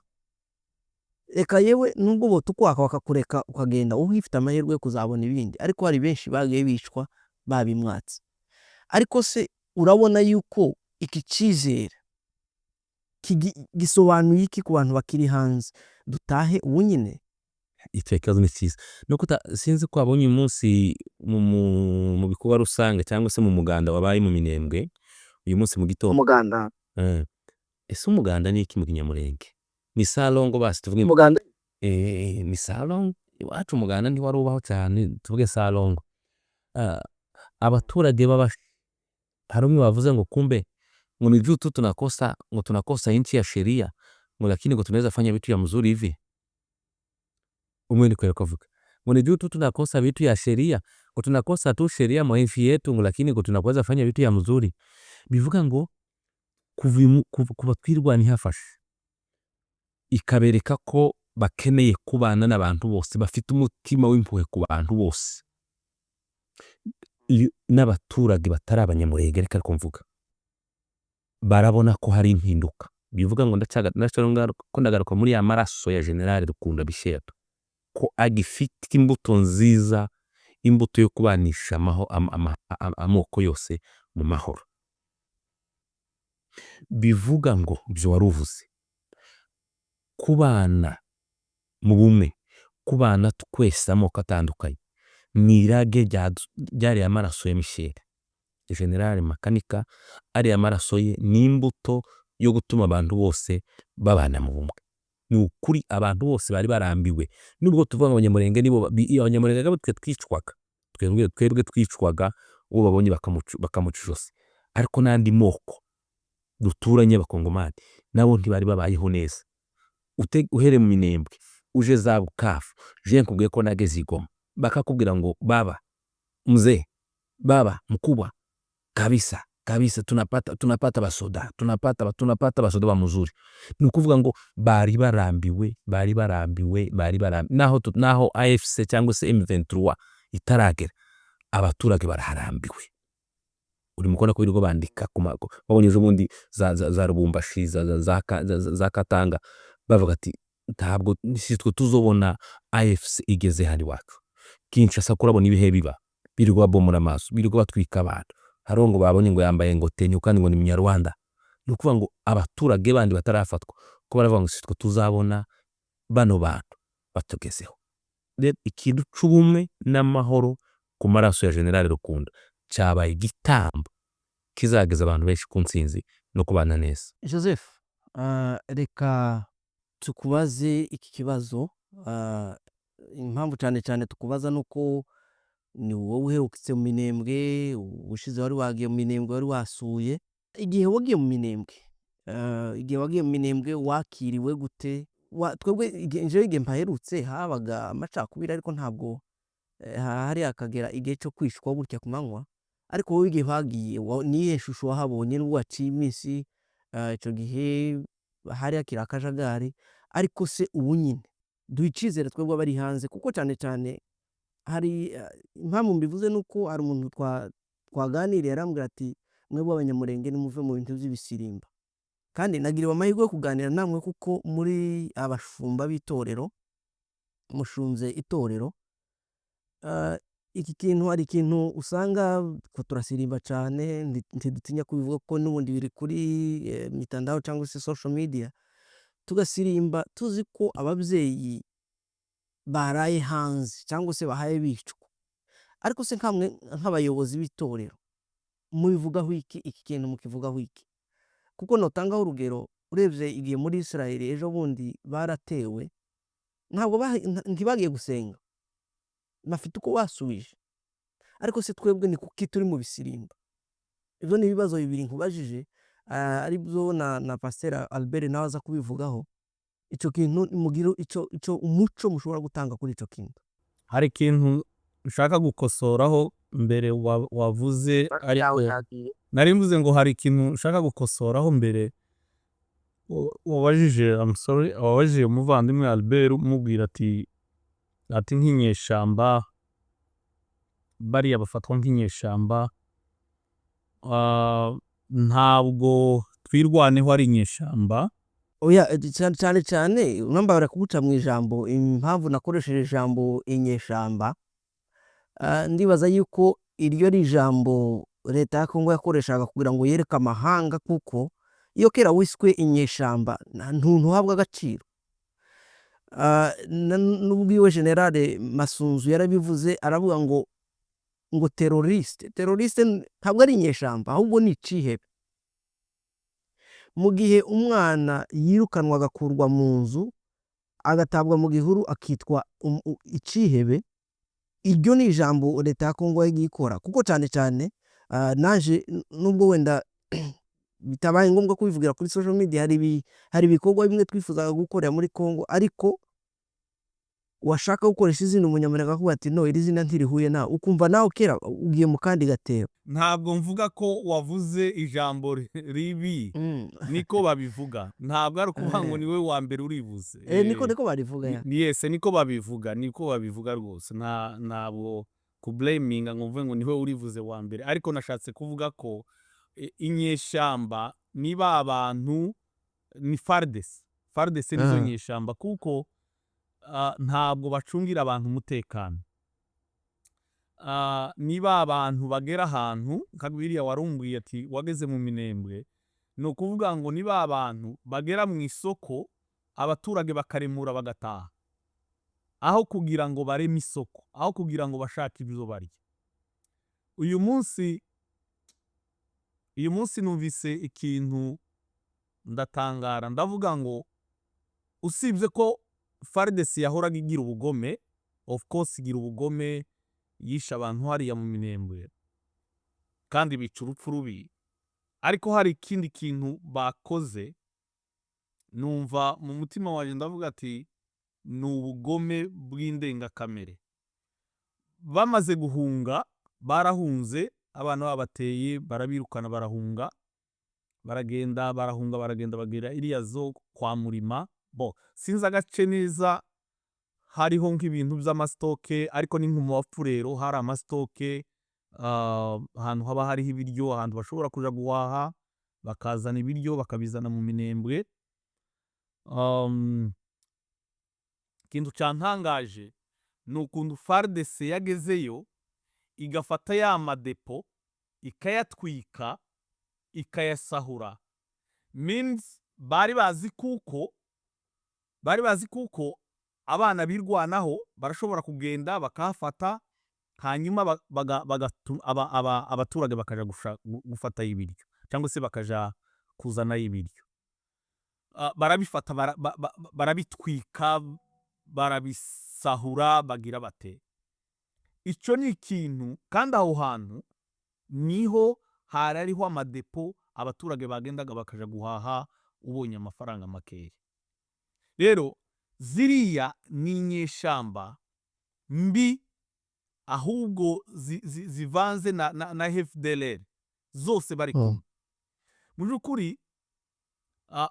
[SPEAKER 1] reka yewe nubwo botukwaka bakakureka ukagenda wowe ufite amahirwe yo kuzabona ibindi, ariko hari benshi bagiye bicwa babimwatse. Ariko se urabona yuko iki cyizere gisobanuye iki ku bantu bakiri hanze? Dutahe ubu nyine?
[SPEAKER 2] icyo kibazo ni cyiza nuko sinzi ko wabonye uyu munsi mu bikorwa rusange cyangwa se mu muganda wabaye mu Minembwe uyu munsi mu gitondo.
[SPEAKER 1] Umuganda
[SPEAKER 2] ese umuganda ni iki mu Kinyamurenge? Ni salongo basi tuvuge
[SPEAKER 1] umuganda
[SPEAKER 2] ni salongo. Iwacu umuganda ntiwari ubaho cyane, tuvuge salongo. Abaturage hari umwe wavuze ngo kumbe ngo ni juu tu tunakosa nchi ya sheria ngo lakini ngo tunaweza fanya vitu ya mzuri hivi. Umwe ni kweli kuvuga ngo ni juu tu tunakosa vitu ya sheria ngo tunakosa tu sheria mu nchi yetu ngo lakini ngo tunaweza fanya vitu ya mzuri. Bivuga ngo kuba twirwani hafashe ikabereka ko bakeneye kubana n'abantu bose, bafite umutima w'impuhwe ku bantu bose n'abaturage batari abanyamurenge. Reka kumvuga barabona ko hari impinduka. Bivuga ngo ndagaruka muri ya maraso ya General Rukunda Michel ko agifite imbuto nziza, imbuto yo kubanisha amoko yose mu mahoro. Bivuga ngo byo waruvuze kubana mu bumwe, kubana twese amoko atandukanye, nirage ryari amaraso ya Michel General Makanika, ari amaraso ye n'imbuto yo gutuma abantu bose babana mu bumwe. Ni ukuri abantu bose bari barambiwe, nubwo tuvuga ngo abanyamurenge nibo abanyamurenge gabo twicwaga, twebwe twicwaga uwo babonye bakamucujose, ariko nandi moko duturanye abakongomani nabo ntibari babayeho neza. Uhere mu Minembwe uje za Bukavu, je nkubwiye ko nageze i Goma bakakubwira ngo baba mzee, baba mkubwa kabisa tunapata basoda, tunapata basoda ba muzuri. Ni ukuvuga ngo bari barambiwe naho AFC cyangwa se M23 itaragera, abaturage baraharambiwe. Uri mukona ko birirwa bandika kumago babonye ejo bundi za Rubumbashi za Katanga bavuga ati ntabwo nisitwe tuzobona AFC igeze handi wacu. Kinshasa kurabona ibihe biba birirwa bomora amaso, birirwa batwika abantu, harongo babonye ngo yambaye ngo tenyo kandi ngo ni Munyarwanda. Ni ukuvuga ngo abaturage bandi batarafatwa ko baravuga ngo sitwe tuzabona bano bantu batugezeho. Ikintu c'ubumwe n'amahoro ku maraso ya General Rukunda cyabaye igitambo kizageza abantu benshi ku ntsinzi no kubana neza.
[SPEAKER 1] Joseph, reka tukubaze iki kibazo. Impamvu cyane tukubaza nuko ni wowe ukitse mu Minembwe, ushize wari wagiye mu Minembwe, wari wasuye. Igihe wagiye mu Minembwe wakiriwe gute? Twebwe igihe mpaherutse habaga amacakubiri, ariko ntabwo hari akagera igihe cyo kwishwa gutya ku manywa. Ariko wowe igihe wagiye niye shusho wahabonye n'ubwo waciye iminsi, icyo gihe hari akira akajagari. Ariko se ubu nyine duha icyizere twebwe bari hanze, kuko cyane hari impamvu mbivuze nuko hari umuntu twaganiriye arambwira ati mwebwe abanyamurenge nimuve mu bintu by'ibisirimba. Kandi nagiriwe amahirwe yo kuganira namwe kuko muri abashumba b'itorero mushunze itorero. Iki kintu hari ikintu usanga ko turasirimba cyane, ntidutinya kubivuga ko n'ubundi biri kuri mitandao cyangwa se social media, tugasirimba tuzi ko ababyeyi baraye hanze cyangwa se bahaye bicwa. Ariko se nk'abayobozi b'itorero mubivugaho iki? Iki kintu mukivugaho iki? Kuko notangaho urugero, urebye igihe muri Israel ejo bundi baratewe, ntabwo ntibagiye gusenga, bafite uko basubije. Ariko se twebwe ni kuki turi mu bisirimba? Ibyo ni ibibazo bibiri nkubajije, ari byo na Pasteur Albert nawe aza kubivugaho. Icyo kintu mugiro icyo umuco mushobora gutanga kuri icyo kintu.
[SPEAKER 3] Hari ikintu ushaka gukosoraho mbere wavuze, ariko nari mvuze ngo hari ikintu ushaka gukosoraho mbere wabajije umuvandimwe Albert umubwira ati nk'inyeshamba bariya bafatwa nk'inyeshamba, ntabwo twirwaneho ari inyeshamba,
[SPEAKER 1] oya cyane cyane unambara kuguca mu ijambo impamvu nakoresheje ijambo inyeshamba ndibaza yuko iryo ari ijambo leta ya Kongo yakoreshaga kugira ngo yereke amahanga kuko iyo kera wiswe inyeshamba ntuhabwa agaciro. N'ubwiwe General Masunzu yarabivuze aravuga ngo teroriste ntabwo ari inyeshamba ahubwo ni icihebe. Mu gihe umwana yirukanwa agakurwa mu nzu agatabwa mu gihuru akitwa icihebe, iryo ni ijambo leta ya Kongo yagiye ikora kuko cyane cyane naje nubwo wenda bitabaye ngombwa kubivugira kuri social media hari ibikorwa bimwe twifuzaga gukorera muri Kongo ariko washaka gukoresha izina umunyamurenge akavuga ati no iri zina ntirihuye nawe ukumva nawe kera ugiye mu kandi gatebo.
[SPEAKER 3] ntabwo mvuga ko wavuze ijambo ribi niko babivuga, ntabwo ari ukuvuga ngo niwe wa mbere urivuze.
[SPEAKER 1] Niko barivuga ya.
[SPEAKER 3] Yes, niko babivuga rwose, ntabwo kublaminga ngo mvuge ngo niwe urivuze wa mbere, ariko nashatse kuvuga ko inyeshamba niba abantu ni FARDC nizo nyeshamba kuko ntabwo bacungira abantu umutekano. Niba abantu bagera ahantu nka biriya warumbuye ati wageze mu Minembwe, ni ukuvuga ngo niba abantu bagera mu isoko abaturage bakaremura bagataha aho kugira ngo bareme isoko, aho kugira ngo bashake ibyo barya. Uyu munsi numvise ikintu ndatangara, ndavuga ngo usibye ko FARDC yahoraga igira ubugome, of course igira ubugome, yisha abantu hariya mu Minembwe kandi bica urupfu rubi, ariko hari ikindi kintu bakoze numva mu mutima wanjye ndavuga ati ni ubugome bw'indengakamere. Bamaze guhunga barahunze, abana babateye barabirukana barahunga, baragenda bagera iriya zo kwa Murima, sinzi agace neza, hariho nk'ibintu by'amasitoke ariko ni mu bapfurero hari amasitoke, ahantu haba hariho ibiryo, ahantu bashobora kuja guhaha bakazana ibiryo bakabizana mu Minembwe. Ikintu cyantangaje ni ukuntu FARDC yagezeyo igafata ya madepo ikayatwika ikayasahura, means bari bazi kuko abana birwanaho barashobora kugenda bakahafata hanyuma abaturage bakaja gufata ibiryo cyangwa se bakaja kuzana ibiryo. Barabifata barabitwika barabisahura bagira bate. Ico ni ikintu, kandi aho hantu niho hariho amadepo abaturage bagendaga bakaja guhaha ubonye amafaranga makeya. Rero ziriya ni inyeshamba mbi ahubwo zivanze na FDLR zose bari kumwe. Mu by'ukuri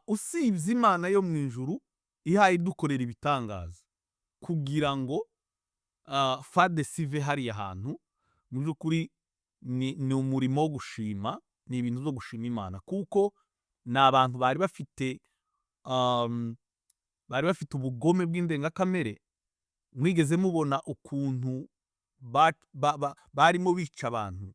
[SPEAKER 3] usibye Imana yo mu ijuru ihaye dukorera ibitangaza kugira ngo FARDC ive hariya hantu, mu by'ukuri ni umurimo wo gushima, ni ibintu byo gushima Imana kuko ni abantu bari bafite ubugome bw'indengakamere. Mwigeze mubona ukuntu barimo bica abantu,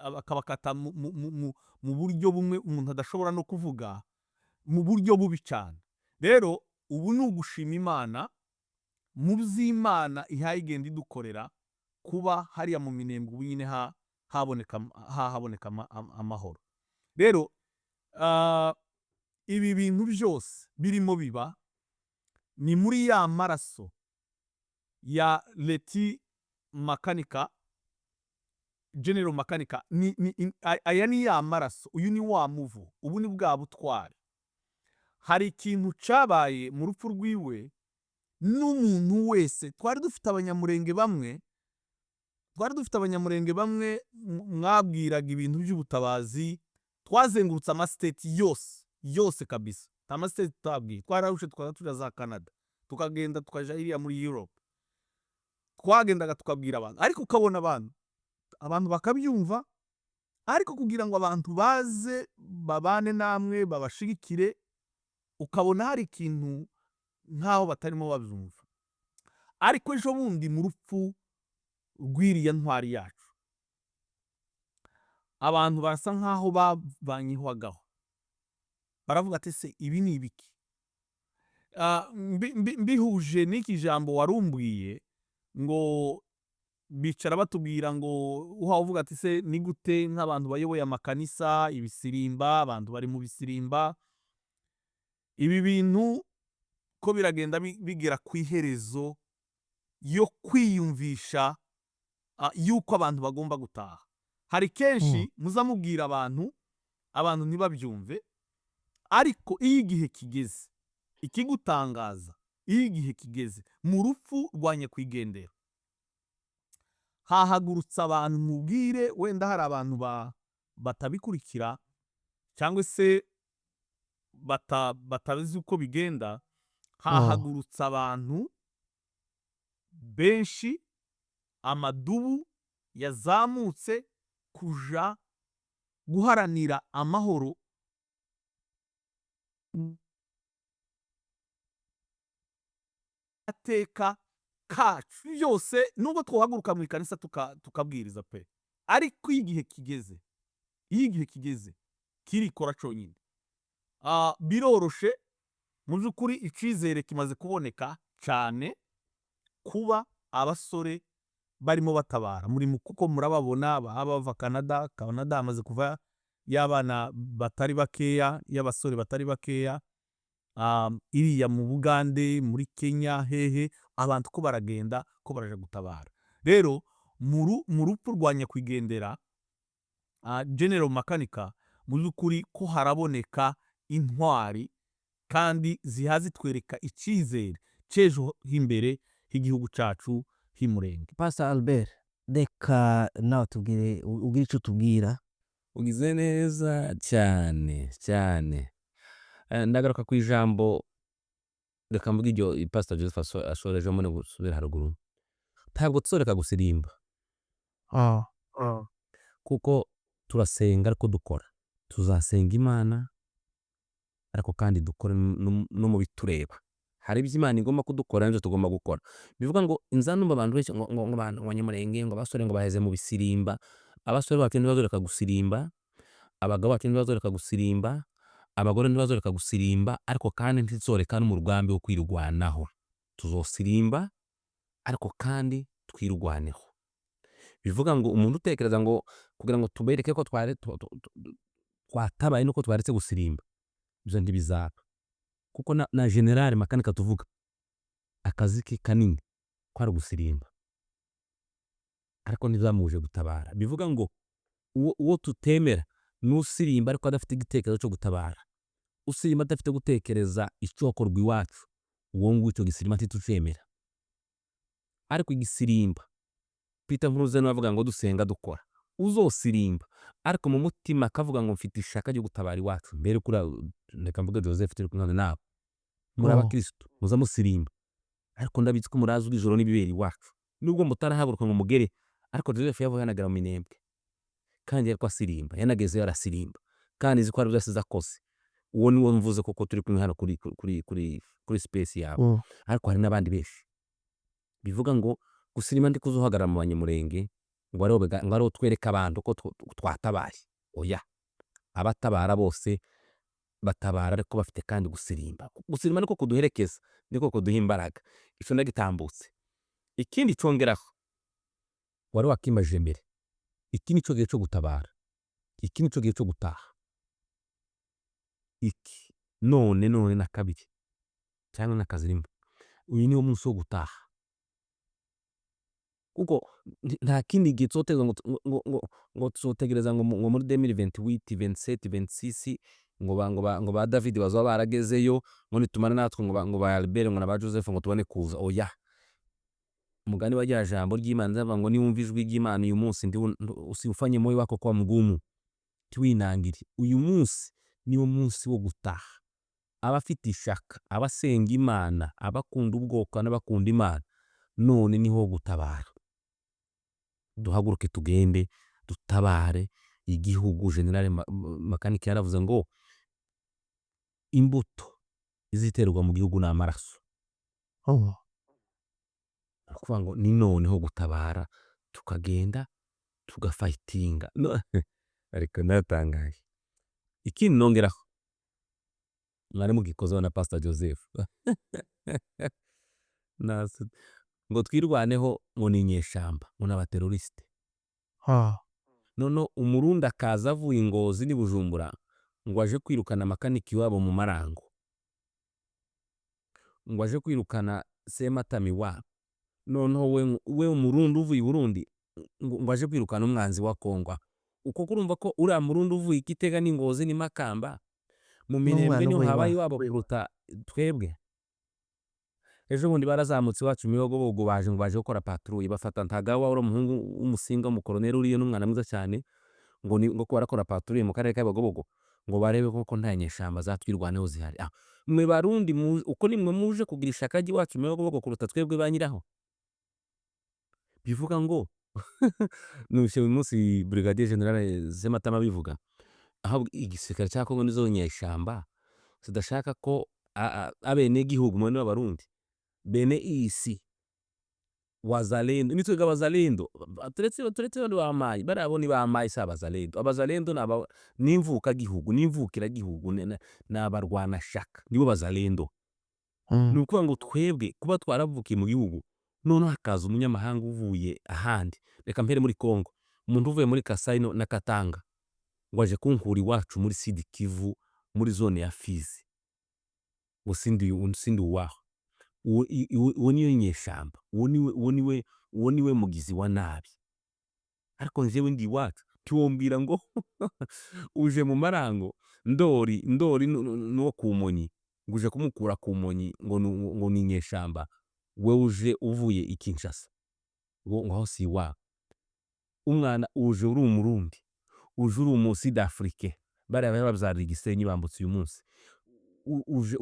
[SPEAKER 3] bakabakata mu buryo bumwe umuntu adashobora no kuvuga, mu buryo bubi cyane. Rero ubu ni ugushima Imana mu by'Imana ihaye igenda idukorera kuba hariya mu Minembwe ubu nyine haboneka amahoro. Rero ibi bintu byose birimo biba ni muri ya maraso ya Leti Makanika, General Makanika, aya ni ya maraso, uyu ni wa muvu, ubu ni bwa butwari. Hari ikintu cyabaye mu rupfu rwiwe n'umuntu wese. Twari dufite abanyamurenge bamwe mwabwiraga ibintu by'ubutabazi, twazengurutse amasiteti yose kabisa, nta masiteti tutabwiye, twararushe tukaja za Canada, tukagenda tukaja iriya muri Europe, twagendaga tukabwira abantu, ariko ukabona abantu bakabyumva ariko kugira ngo abantu baze babane namwe babashigikire ukabona hari ikintu nk'aho batarimo babyumva. Ariko ejo bundi mu rupfu rw'iriya ntwari yacu abantu barasa nk'aho bavanyihwagaho, baravuga ati se ibi ni ibiki? Mbihuje n'iki jambo warumbwiye ngo bicara batubwira ngo uhawe uvuga ati se ni gute nk'abantu bayoboye amakanisa, ibisirimba, abantu bari mu bisirimba, ibi bintu ko biragenda bigera ku iherezo yo kwiyumvisha yuko abantu bagomba gutaha. Hari kenshi muza mubwira abantu ntibabyumve, ariko iyo igihe kigeze, ikigutangaza iyo igihe kigeze mu rupfu rwa nyakwigendera, hahagurutsa abantu mubwire, wenda hari abantu batabikurikira cyangwa se batazi uko bigenda, hahagurutsa abantu benshi, amadubu yazamutse kuja guharanira amahoro Amateka kacu byose, nubwo twahaguruka mu ikanisa tukabwiriza pe, ariko iyo igihe kigeze kirikora conyine. Biroroshe mu by'ukuri, icizere kimaze kuboneka cyane kuba abasore barimo batabara kuko murababona bava Canada hamaze kuva y'abana batari bakeya, y'abasore batari bakeya, iriya mu Bugande, muri Kenya, hehe, abantu ko baragenda ko baraje gutabara. Rero mu rupfu rwa nyakwigendera General Makanika, mu by'ukuri ko haraboneka intwari kandi zitwereka icyizere cy'ejo h'imbere h'igihugu cyacu h'Umurenge.
[SPEAKER 1] Pastor Albert, reka nawe tubwire, ugire icyo tubwira.
[SPEAKER 2] Ugize neza cyane cyane. Ndagaruka ku ijambo, reka mvuge iryo Pastor Joseph ashorejemo no gusubira haruguru. Ntabwo tuzoreka gusirimba, kuko turasenga ariko dukora. Tuzasenga Imana ariko kandi dukora no mu bitureba. Hari ibyo Imana igomba kudukora n'ibyo tugomba gukora. Bivuga ngo inzanumba abantu benshi ngo abantu banyamurenge, ngo abasore ngo baheze mu bisirimba. Abasore bacu ntibazoreka gusirimba, abagabo bacu ntibazoreka gusirimba, abagore ntibazoreka gusirimba, ariko kandi ntituzoreka n'umugambi wo kwirwanaho. Tuzosirimba ariko kandi twirwaneho. Bivuga ngo umuntu utekereza ngo kugira ngo tubereke ko twatabaye nuko twaretse gusirimba, ibyo ntibizaba. Kuko na General Makanika tuvuga, akazi ke kanini kwari gusirimba, ariko ntibamuje gutabara. Bivuga ngo uwo tutemera nusirimba ariko adafite igitekerezo cyo gutabara, usirimba adafite gutekereza icyokorwa iwacu, uwo nguwo icyo gisirimba ntitucemera. Ariko igisirimba, Peter Nkuruze navuga ngo dusenga dukora, uzosirimba ariko mu mutima akavuga ngo mfite ishaka ryo gutabara iwacu. Mbere kuri reka mvuge Joseph turi kumwe nawe, muri abakristo muza musirimba, ariko ndabizi ko murazi ijoro n'ibibera iwacu, nubwo mutarahaguruka ngo mugere. Ariko Joseph yavuye yanagera mu Minembwe kandi yariko asirimba, yanageze yarasirimba kandi izi ko ari byose zakoze. Uwo niwo mvuze koko turi kumwe hano kuri space yabo. Ariko hari n'abandi benshi. Bivuga ngo gusirimba ndi kuzohagarara mu Banyamurenge ngo ariho twereka abantu ko twatabaye. Oya, abatabara bose batabara ariko bafite kandi gusirimba. Gusirimba niko kuduherekeza, niko kuduha imbaraga. Ico ndagitambutse. Ikindi congeraho, wari wakimajije mbere, iki nico gihe cyo gutabara, iki nico gihe cyo gutaha. Iki none na kabiri cyangwa na kazirimba, uyu niwo munsi wo gutaha. Kuko nta kindi gihe tuzoteza ngo tuzotegereza ngo muri 2028, 27, 26 ngo ba David bazaba baragezeyo, ngo nitumana natwe ngo ba Albert ngo na ba Joseph ngo tubone kuza. Oya, umugani wa rya jambo ry'Imana ndavuga ngo niwumva ijwi ry'Imana uyu munsi usifanye moyo wako kwa mgumu, tiwinangire. Uyu munsi niwo munsi wo gutaha. Abafite ishaka, abasenga Imana, abakunda ubwoko n'abakunda Imana, none niho gutabara. Duhaguruke tugende dutabare igihugu. General Makanika yaravuze ngo imbuto iziterwa mu gihugu ni amaraso. Kuvuga ngo ni noneho gutabara tukagenda tugafightinga. Ariko natangaye ikindi nongeraho mwari mugikozeho na Pastor Joseph ngo twirwaneho ngo ni inyeshamba ngo n'abateroriste. Noneho umurundi akaza avuye Ngozi ni Bujumbura ngo aje kwirukana Makanika iwabo mu Marango, ngo aje kwirukana Sematami iwabo. Noneho we umurundi uvuye i Burundi ngo aje kwirukana umwanzi wa Kongo. Uko kurumva ko uriya murundi uvuye Gitega ni Ngozi ni Makamba mu Minembwe niho habaye iwabo kuruta twebwe. Ejo bundi barazamutse iwacu Miyogobogo baje ngo baje gukora patrouille bafata Ntagawa uri umuhungu w'umusinga mu colonel uriyo n'umwana mwiza cyane ngo ko barakora patrouille mu karere ka Bigobogo ngo barebe koko nta nyeshamba zatwirwaneho zihari. Mwe Barundi uko nimwe muje kugira ishaka ry'iwacu Miyogobogo kuruta twebwe banyiraho. Bivuga ngo nushe uyu munsi Brigadier General Sematama bivuga aho igisirikare cya Kongo nizo nyeshamba zidashaka ko abene gihugu mwe n'Abarundi bene isi wazalendo nitwe gabazalendo turetse bandi bamaye baraboni bamaye sa bazalendo. Abazalendo n'imvuka gihugu n'imvukira gihugu n'abarwana shaka nibo bazalendo. Nukuvuga ngo twebwe kuba twaravukiye mu gihugu none hakaza umunyamahanga uvuye ahandi. Reka mpere muri Kongo, umuntu uvuye muri Kasai na Katanga ngo aje kunkura iwacu muri Sud Kivu muri zone ya Fizi ngo sindi uwaho. Uwo niyo nyeshamba, uwo niwe mugizi wa nabi. Ariko njyewe ndi iwacu tuwombwira ngo uje mu Marango ndori nuwo Kumonyi ngo uje kumukura Kumonyi ngo ni nyeshamba, we uje uvuye i Kinshasa ngo aho si iwawe. Umwana uje uri Umurundi, uje uri Umusud Afrique bariya babyarira Igisenyi bambutse uyu munsi, uje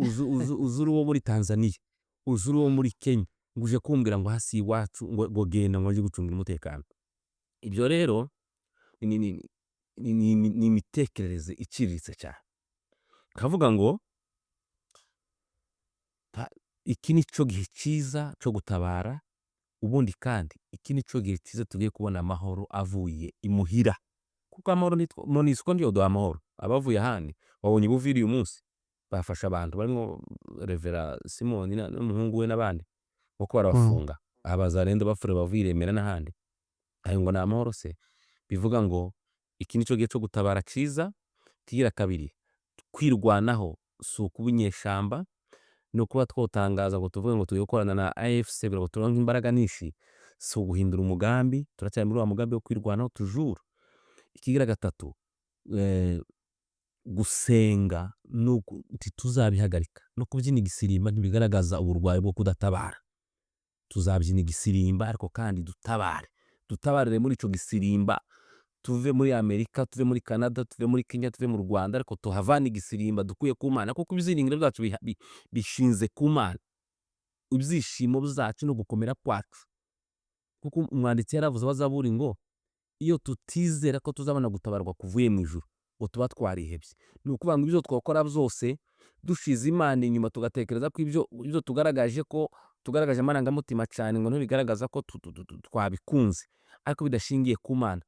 [SPEAKER 2] uri uwo muri Tanzania, uje uri uwo muri Kenya ngo uje kumbwira ngo hasi iwacu ngo genda ngo aje gucungira umutekano. Ibyo rero ni imitekerereze iciriritse cyane. Kavuga ngo iki nico gihe cyiza cyo gutabara, ubundi kandi iki nico gihe cyiza tugiye kubona amahoro avuye imuhira. Kuko amahoro monisiko ndiyo do amahoro. Abavuye ahandi babonye Buvira uyu munsi bafasha abantu barimo Revera Simon n'umuhungu we n'abandi uko barabafunga. Abazalendo bafure baviremera n'ahandi. Ayo ngo na amahoro se. Bivuga ngo iki nico gihe cyo gutabara cyiza. Kigira kabiri kwirwanaho si kuba inyeshamba no kuba twotangaza ngo tuvuge ngo tugiye gukorana na AFC ngo turonke imbaraga nishi, si uguhindura umugambi. Turacyari muri wa mugambi wo kwirwanaho toujours. Ikigira gatatu gusenga nuko tuzabihagarika no kubyina igisimba ntibigaragaza uburwayi bwo kudatabara. Tuzabyina igisimba ariko kandi dutabarire muri ico gisimba, tuve muri Amerika, tuve muri Canada, tuve muri Kenya, tuve mu Rwanda, ariko tuhavana igisimba dukuye ku Mana kuko ibiziringiro byacu bishinze ku Mana, ibyishimo byacu no gukomera kwacu. Kuko umwanditsi yaravuze wazaburi ngo iyo tutizera ko tuzabona gutabarwa kuvuye mu ijuru ngo tuba twarihebye. Ni ukuvuga ngo ibyo twakora byose dushize Imana inyuma tugatekereza ko ibyo tugaragaje amarangamutima cyane ngo ntibigaragaza ko twabikunze ariko bidashingiye ku Mana,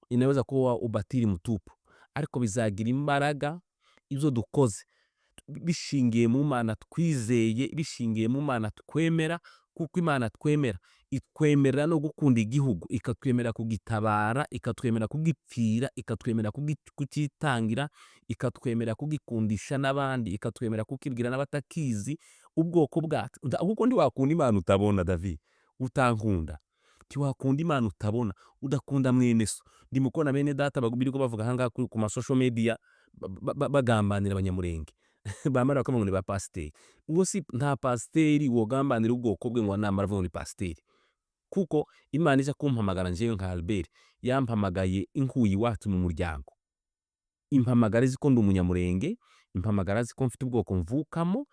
[SPEAKER 2] inaweza kuwa ubatiri mutupu, ariko bizagira imbaraga ibyo dukoze bishingiye mu Mana twizeye, bishingiye mu Mana twemera. Kuko Imana twemera itwemerera no gukunda igihugu, ikatwemera kugitabara, ikatwemera kugipfira, ikatwemera kukitangira, ikatwemera kugikundisha n'abandi, ikatwemera kukibwira n'abatakizi ubwoko bwacu. Kuko ndi wakunda Imana utabona David, utankunda. Tiwakunda Imana utabona, udakunda mwene so. Ndi mukona bene data bagubiriko bavuga hanga ku ma social media bagambanira abanyamurenge. Bamara bakamwe ba pasteur. Ngo si nta pasteur wogambanira ubwoko bwe ngo namara vuga ni pasteur. Kuko Imana iza kumpamagara njewe nka Albert, yampamagaye inkuyi wacu mu muryango. Impamagara izi ko ndi umunyamurenge, impamagara izi ko mfite ubwoko mvukamo,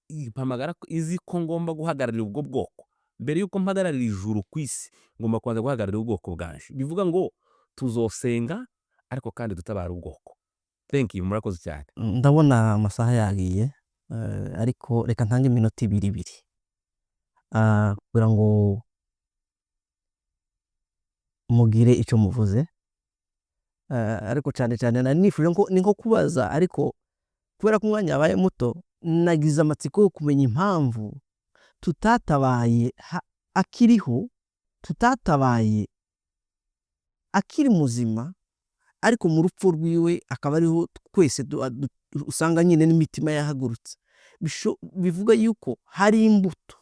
[SPEAKER 2] impamagara izi ko ngomba guhagararira ubwo bwoko. Mbere yuko mpagararira ijuru kwisi ngomba kwanza guhagararira ubwoko bwanje. Bivuga ngo tuzosenga ariko kandi dutabara ubwoko. Thank you, murakoze cyane.
[SPEAKER 1] ndabona amasaha yagiye, ariko reka ntange iminota ibiri kugira ngo mugire icyo muvuze. Ariko cyane cyane nari nifuje ni nko kubaza, ariko kubera ko umwanya wabaye muto nagize amatsiko yo kumenya impamvu tutatabaye akiriho, tutatabaye akiri muzima, ariko mu rupfu rwiwe akaba ariho twese usanga nyine n'imitima yahagurutse. Bivuga yuko hari imbuto,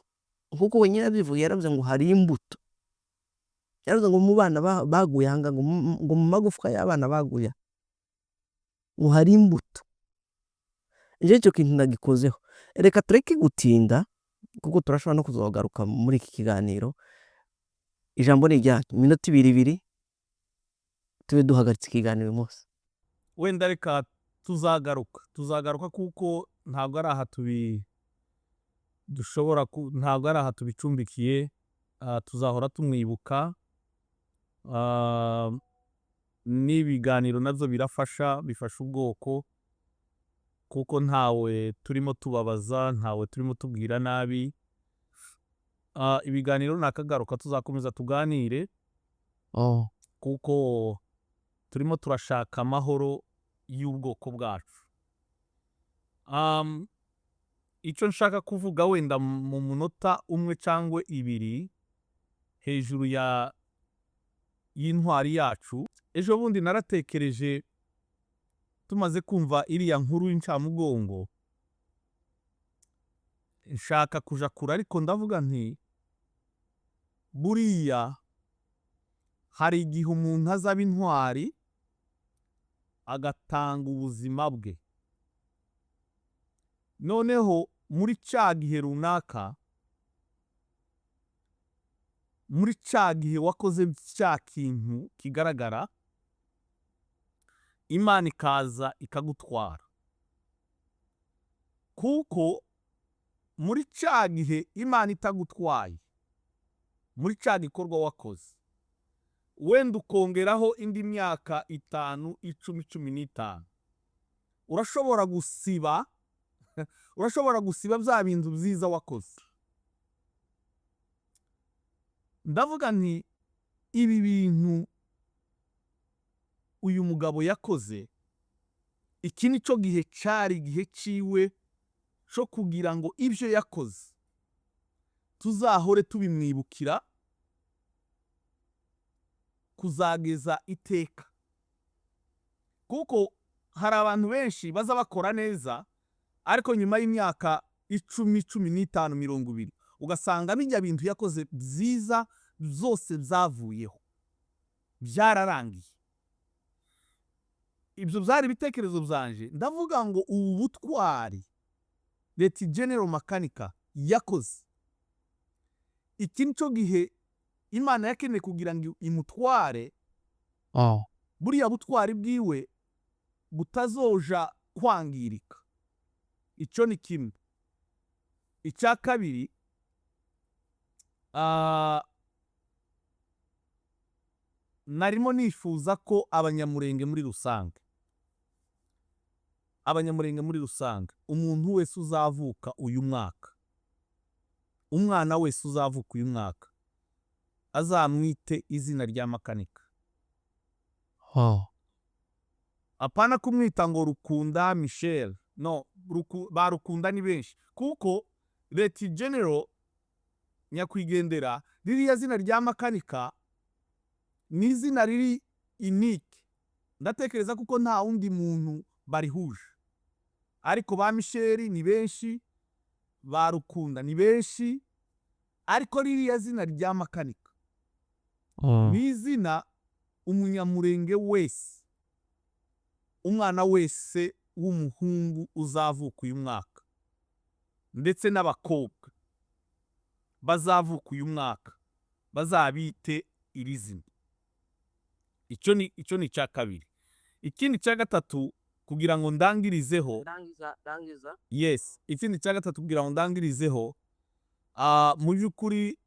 [SPEAKER 1] nkuko wenyine abivuga, yaravuze ngo hari imbuto, yaravuze ngo mu bana baguye aha ngaha, ngo mu magufwa y'abana baguye, ngo hari imbuto. Icyo kintu nagikozeho. Reka tureke gutinda kuko turashobora no kuzagaruka muri iki kiganiro. Ijambo ni iryanyu, iminota ibiri tube duhagaritse ikiganiro umunsi.
[SPEAKER 3] Wenda reka tuzagaruka kuko ntabwo ari aha ntabwo ari aha tubicumbikiye. Tuzahora tumwibuka, n'ibiganiro nabyo bifasha ubwoko, kuko ntawe turimo tubabaza, ntawe turimo tubwira nabi. Ibiganiro nakagaruka tuzakomeza tuganire, kuko turimo turashaka amahoro y'ubwoko bwacu. Icyo nshaka kuvuga wenda mu munota umwe cyangwa ibiri hejuru y'intwari yacu. Ejo bundi naratekereje, tumaze kumva iriya nkuru y'incamugongo, nshaka kuja kure, ariko ndavuga nti buriya hari igihe umuntu azaba intwari agatanga ubuzima bwe, noneho muri cya gihe runaka, muri cya gihe wakoze cya kintu kigaragara, Imana ikaza ikagutwara. Kuko muri cya gihe Imana itagutwaye, muri cya gikorwa wakoze, wenda ukongeraho indi myaka 5, 10, 15, urashobora gusiba bya bintu byiza wakoze. Ndavuga nti ibi bintu uyu mugabo yakoze, iki ni cyo gihe cyari igihe ciwe cyo kugira ngo ibyo yakoze tuzahore tubimwibukira kuzageza iteka. Kuko hari abantu benshi baza bakora neza, ariko nyuma y'imyaka 10, 15, 20 ugasanga bijya bintu yakoze byiza zose zavuyeho, byararangiye. Ibyo byari ibitekerezo byanje. Ndavuga ngo ubu butwari leta General Makanika yakoze, iki nicyo gihe Imana yakeneye kugira ngo imutware. Buriya butwari bwiwe butazoja kwangirika. Icyo ni kimwe. Icya kabiri, narimo nifuza ko abanyamurenge muri rusange, umuntu wese uzavuka uyu mwaka, umwana wese uzavuka uyu mwaka, azamwite izina rya Makanika. Apana kumwita ngo Rukunda Michel, no, ba Rukunda ni benshi, kuko leta General nyakwigendera, ririya zina rya Makanika ni izina riri unique. Ndatekereza kuko nta wundi muntu barihuje, ariko ba Michel ni benshi, ba Rukunda ni benshi, ariko ririya zina rya Makanika ni izina umunyamurenge wese, umwana wese w'umuhungu uzavuka uyu mwaka, ndetse n'abakobwa bazavuka uyu mwaka, bazabite iri zina. Icyo ni icya kabiri. Ikindi cya gatatu kugira ngo ndangirizeho, yes, ikindi cya gatatu kugira ngo ndangirizeho, mu by'ukuri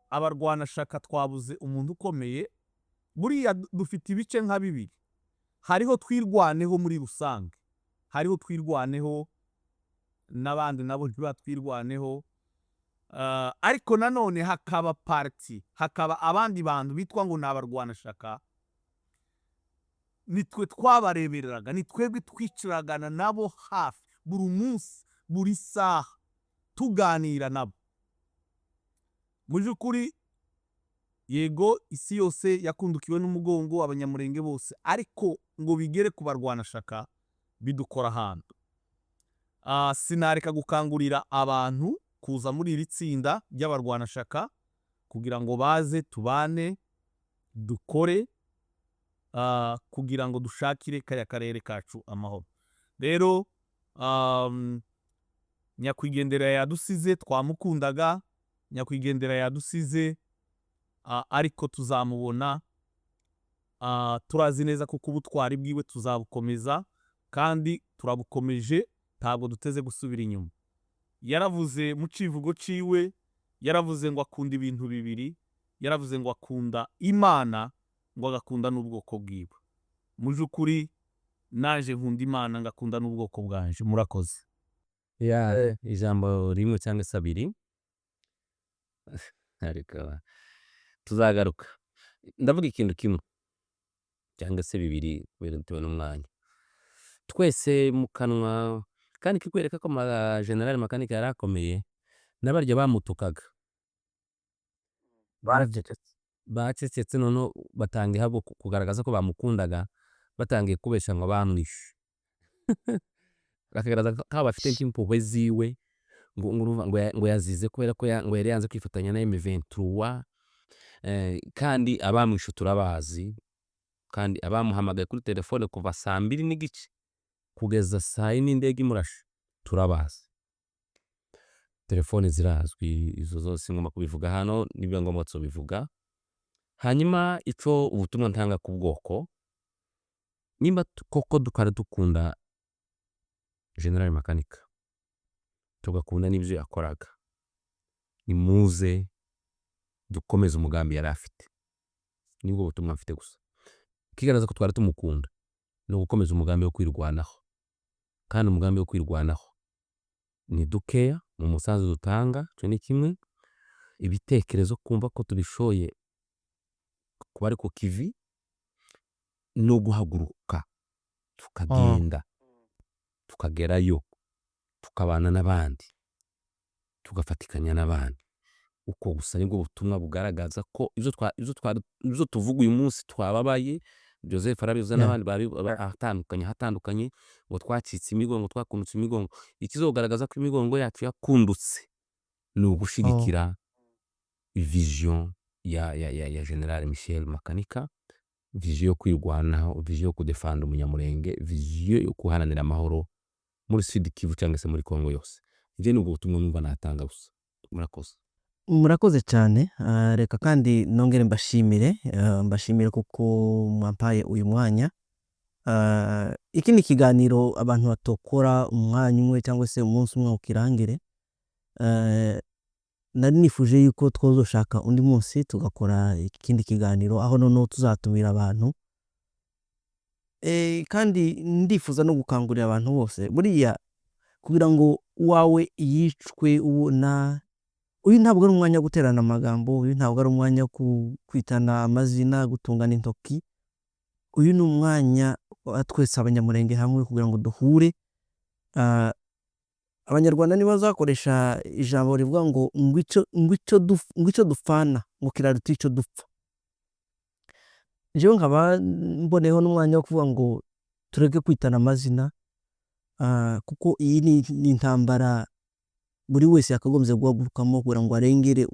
[SPEAKER 3] abarwanashaka twabuze umuntu ukomeye buriya dufite ibice nka bibiri. Hariho twirwaneho muri rusange, hariho twirwaneho n'abandi nabo ntibatwirwaneho, ariko nanone hakaba parti, hakaba abandi bantu bitwa ngo ni abarwanashaka, nitwe twabarebereraga, ni twebwe twiciragana nabo hafi buri munsi buri saha tuganira nabo. Mu by'ukuri yego isi yose yakundukiwe n'umugongo, abanyamurenge bose, ariko ngo bigere ku barwanashaka bidukora ahantu. Sinareka gukangurira abantu kuza muri iri tsinda ry'abarwanashaka kugira ngo baze tubane dukore, kugira ngo dushakire kaya karere kacu amahoro. Rero nyakwigendera yadusize, twamukundaga, nyakwigendera yadusize, ariko tuzamubona, turazi neza kuko ubutwari bwiwe tuzabukomeza kandi turabukomeje, ntabwo duteze gusubira inyuma. Yaravuze mu civugo ciwe, yaravuze ngo akunda ibintu bibiri, yaravuze ngo akunda Imana, ngo agakunda n'ubwoko bwiwe. Mu by'ukuri naje nkunda Imana ngakunda n'ubwoko bwanje. Murakoze.
[SPEAKER 2] ijambo rimwe cyangwa se abiri ariko tuzagaruka. Ndavuga ikintu kimwe cyangwa se bibiri bitewe n'umwanya. Twese mu kanwa kandi kikwereka ko General Makanika yari akomeye, n'abarya bamutukaga bacecetse, noneho batangiye habo kugaragaza ko bamukundaga, batangiye kubesha ngo bamwishe bakagaragaza ko bafite nk'impuhwe ziwe, ngo yazize kubera ko ngo yari yanze kwifatanya na M23, kandi abamwishe turabazi, kandi abamuhamagaye kuri telefone kuva 2:30 kugeza 4 indege imurashe turabazi. Telefone zirazwi izo zose, ngomba kubivuga hano nibyo ngombwa tubivuga. Hanyuma ico ubutumwa ntanga ku bwoko, nimba koko dukara dukunda General Makanika, tugakunda n'ibyo yakoraga, nimuze dukomeze umugambi yari afite. Nibwo butumwa mfite gusa. Kigaragaza ko twari tumukunda no gukomeza umugambi wo kwirwanaho, kandi umugambi wo kwirwanaho ni dukeya mu musanzu dutanga. Cyo ni kimwe, ibitekerezo kumva ko tubishoye kuba ari ku kivi no guhaguruka tukagenda tukagerayo tukabana n'abandi tugafatikanya n'abandi. Uko gusa nibwo butumwa bugaragaza ko izo tuvuga uyu munsi twababaye. Joseph arabivuze n'abandi bari hatandukanye ngo twacitse imigongo, twakundutse imigongo. Ikizogaragaza ko imigongo yacu yakundutse ni ugushigikira vision ya General Michel Makanika, vision yo kwirwanaho, vision yo kudefanda umunyamurenge, vision yo kuharanira amahoro muri Sud Kivu cyangwa se muri Congo yose. Ije ni ubutumwa numva natanga gusa. Murakoze.
[SPEAKER 1] Murakoze cyane. Reka kandi nongere mbashimire kuko mwampaye uyu mwanya. Iki ni ikiganiro abantu batokora umwanya umwe cyangwa se umunsi umwe ukirangire. Nari nifuje yuko twozoshaka undi munsi tugakora ikindi kiganiro aho noneho tuzatumira abantu, kandi ndifuza no gukangurira abantu bose buriya kugira ngo wawe yicwe ubona. Uyu ntabwo ari umwanya wo guterana amagambo, uyu ntabwo ari umwanya wo kwitana amazina, gutungana intoki. Uyu ni umwanya twese abanyamurenge hamwe kugira ngo duhure. Abanyarwanda niba bazakoresha ijambo rivuga ngo ngwico dupfana ngo kiraruta ico dupfa. Jewe nkaba mboneyeho n'umwanya wo kuvuga ngo tureke kwitana amazina, kuko iyi ni intambara buri wese yakagombye guhagurukamo kugira ngo arengere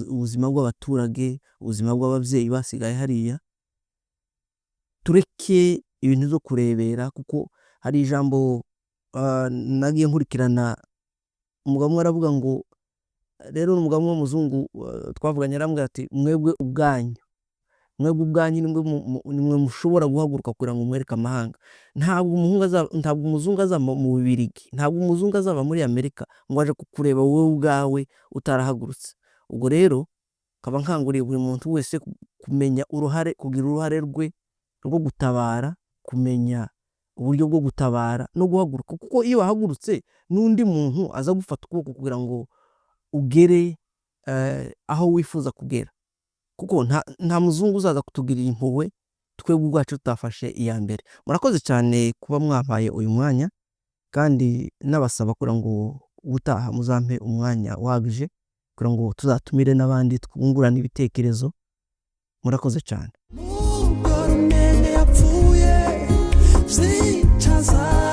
[SPEAKER 1] ubuzima bw'abaturage, ubuzima bw'ababyeyi basigaye hariya. Tureke ibintu zo kurebera, kuko hari ijambo nagiye nkurikirana, umugabo umwe aravuga ngo, rero umugabo w'umuzungu twavuganye arambwira ati mwebwe ubwanyu nimwe mushobora guhaguruka kugira ngo mwereke amahanga. Ntabwo umuzungu azaba mu Bubiligi, ntabwo umuzungu azaba muri Amerika ngo aje kukureba wowe ubwawe utarahagurutse. Ubwo rero nkaba nkanguriye buri muntu wese kumenya kugira uruhare rwe rwo gutabara, kumenya uburyo bwo gutabara no guhaguruka, kuko iyo wahagurutse n'undi muntu aza gufata ukuboko kugira ngo ugere aho wifuza kugera, kuko nta muzungu uzaza kutugirira impuhwe twebwe ubwacu tutafashe iya mbere. Murakoze cyane kuba mwabaye uyu mwanya, kandi nabasaba kugira ngo ubutaha muzampe umwanya uhagije kugira ngo tuzatumire n'abandi twungurana ibitekerezo. Murakoze cyane.
[SPEAKER 4] yapfuye zicaza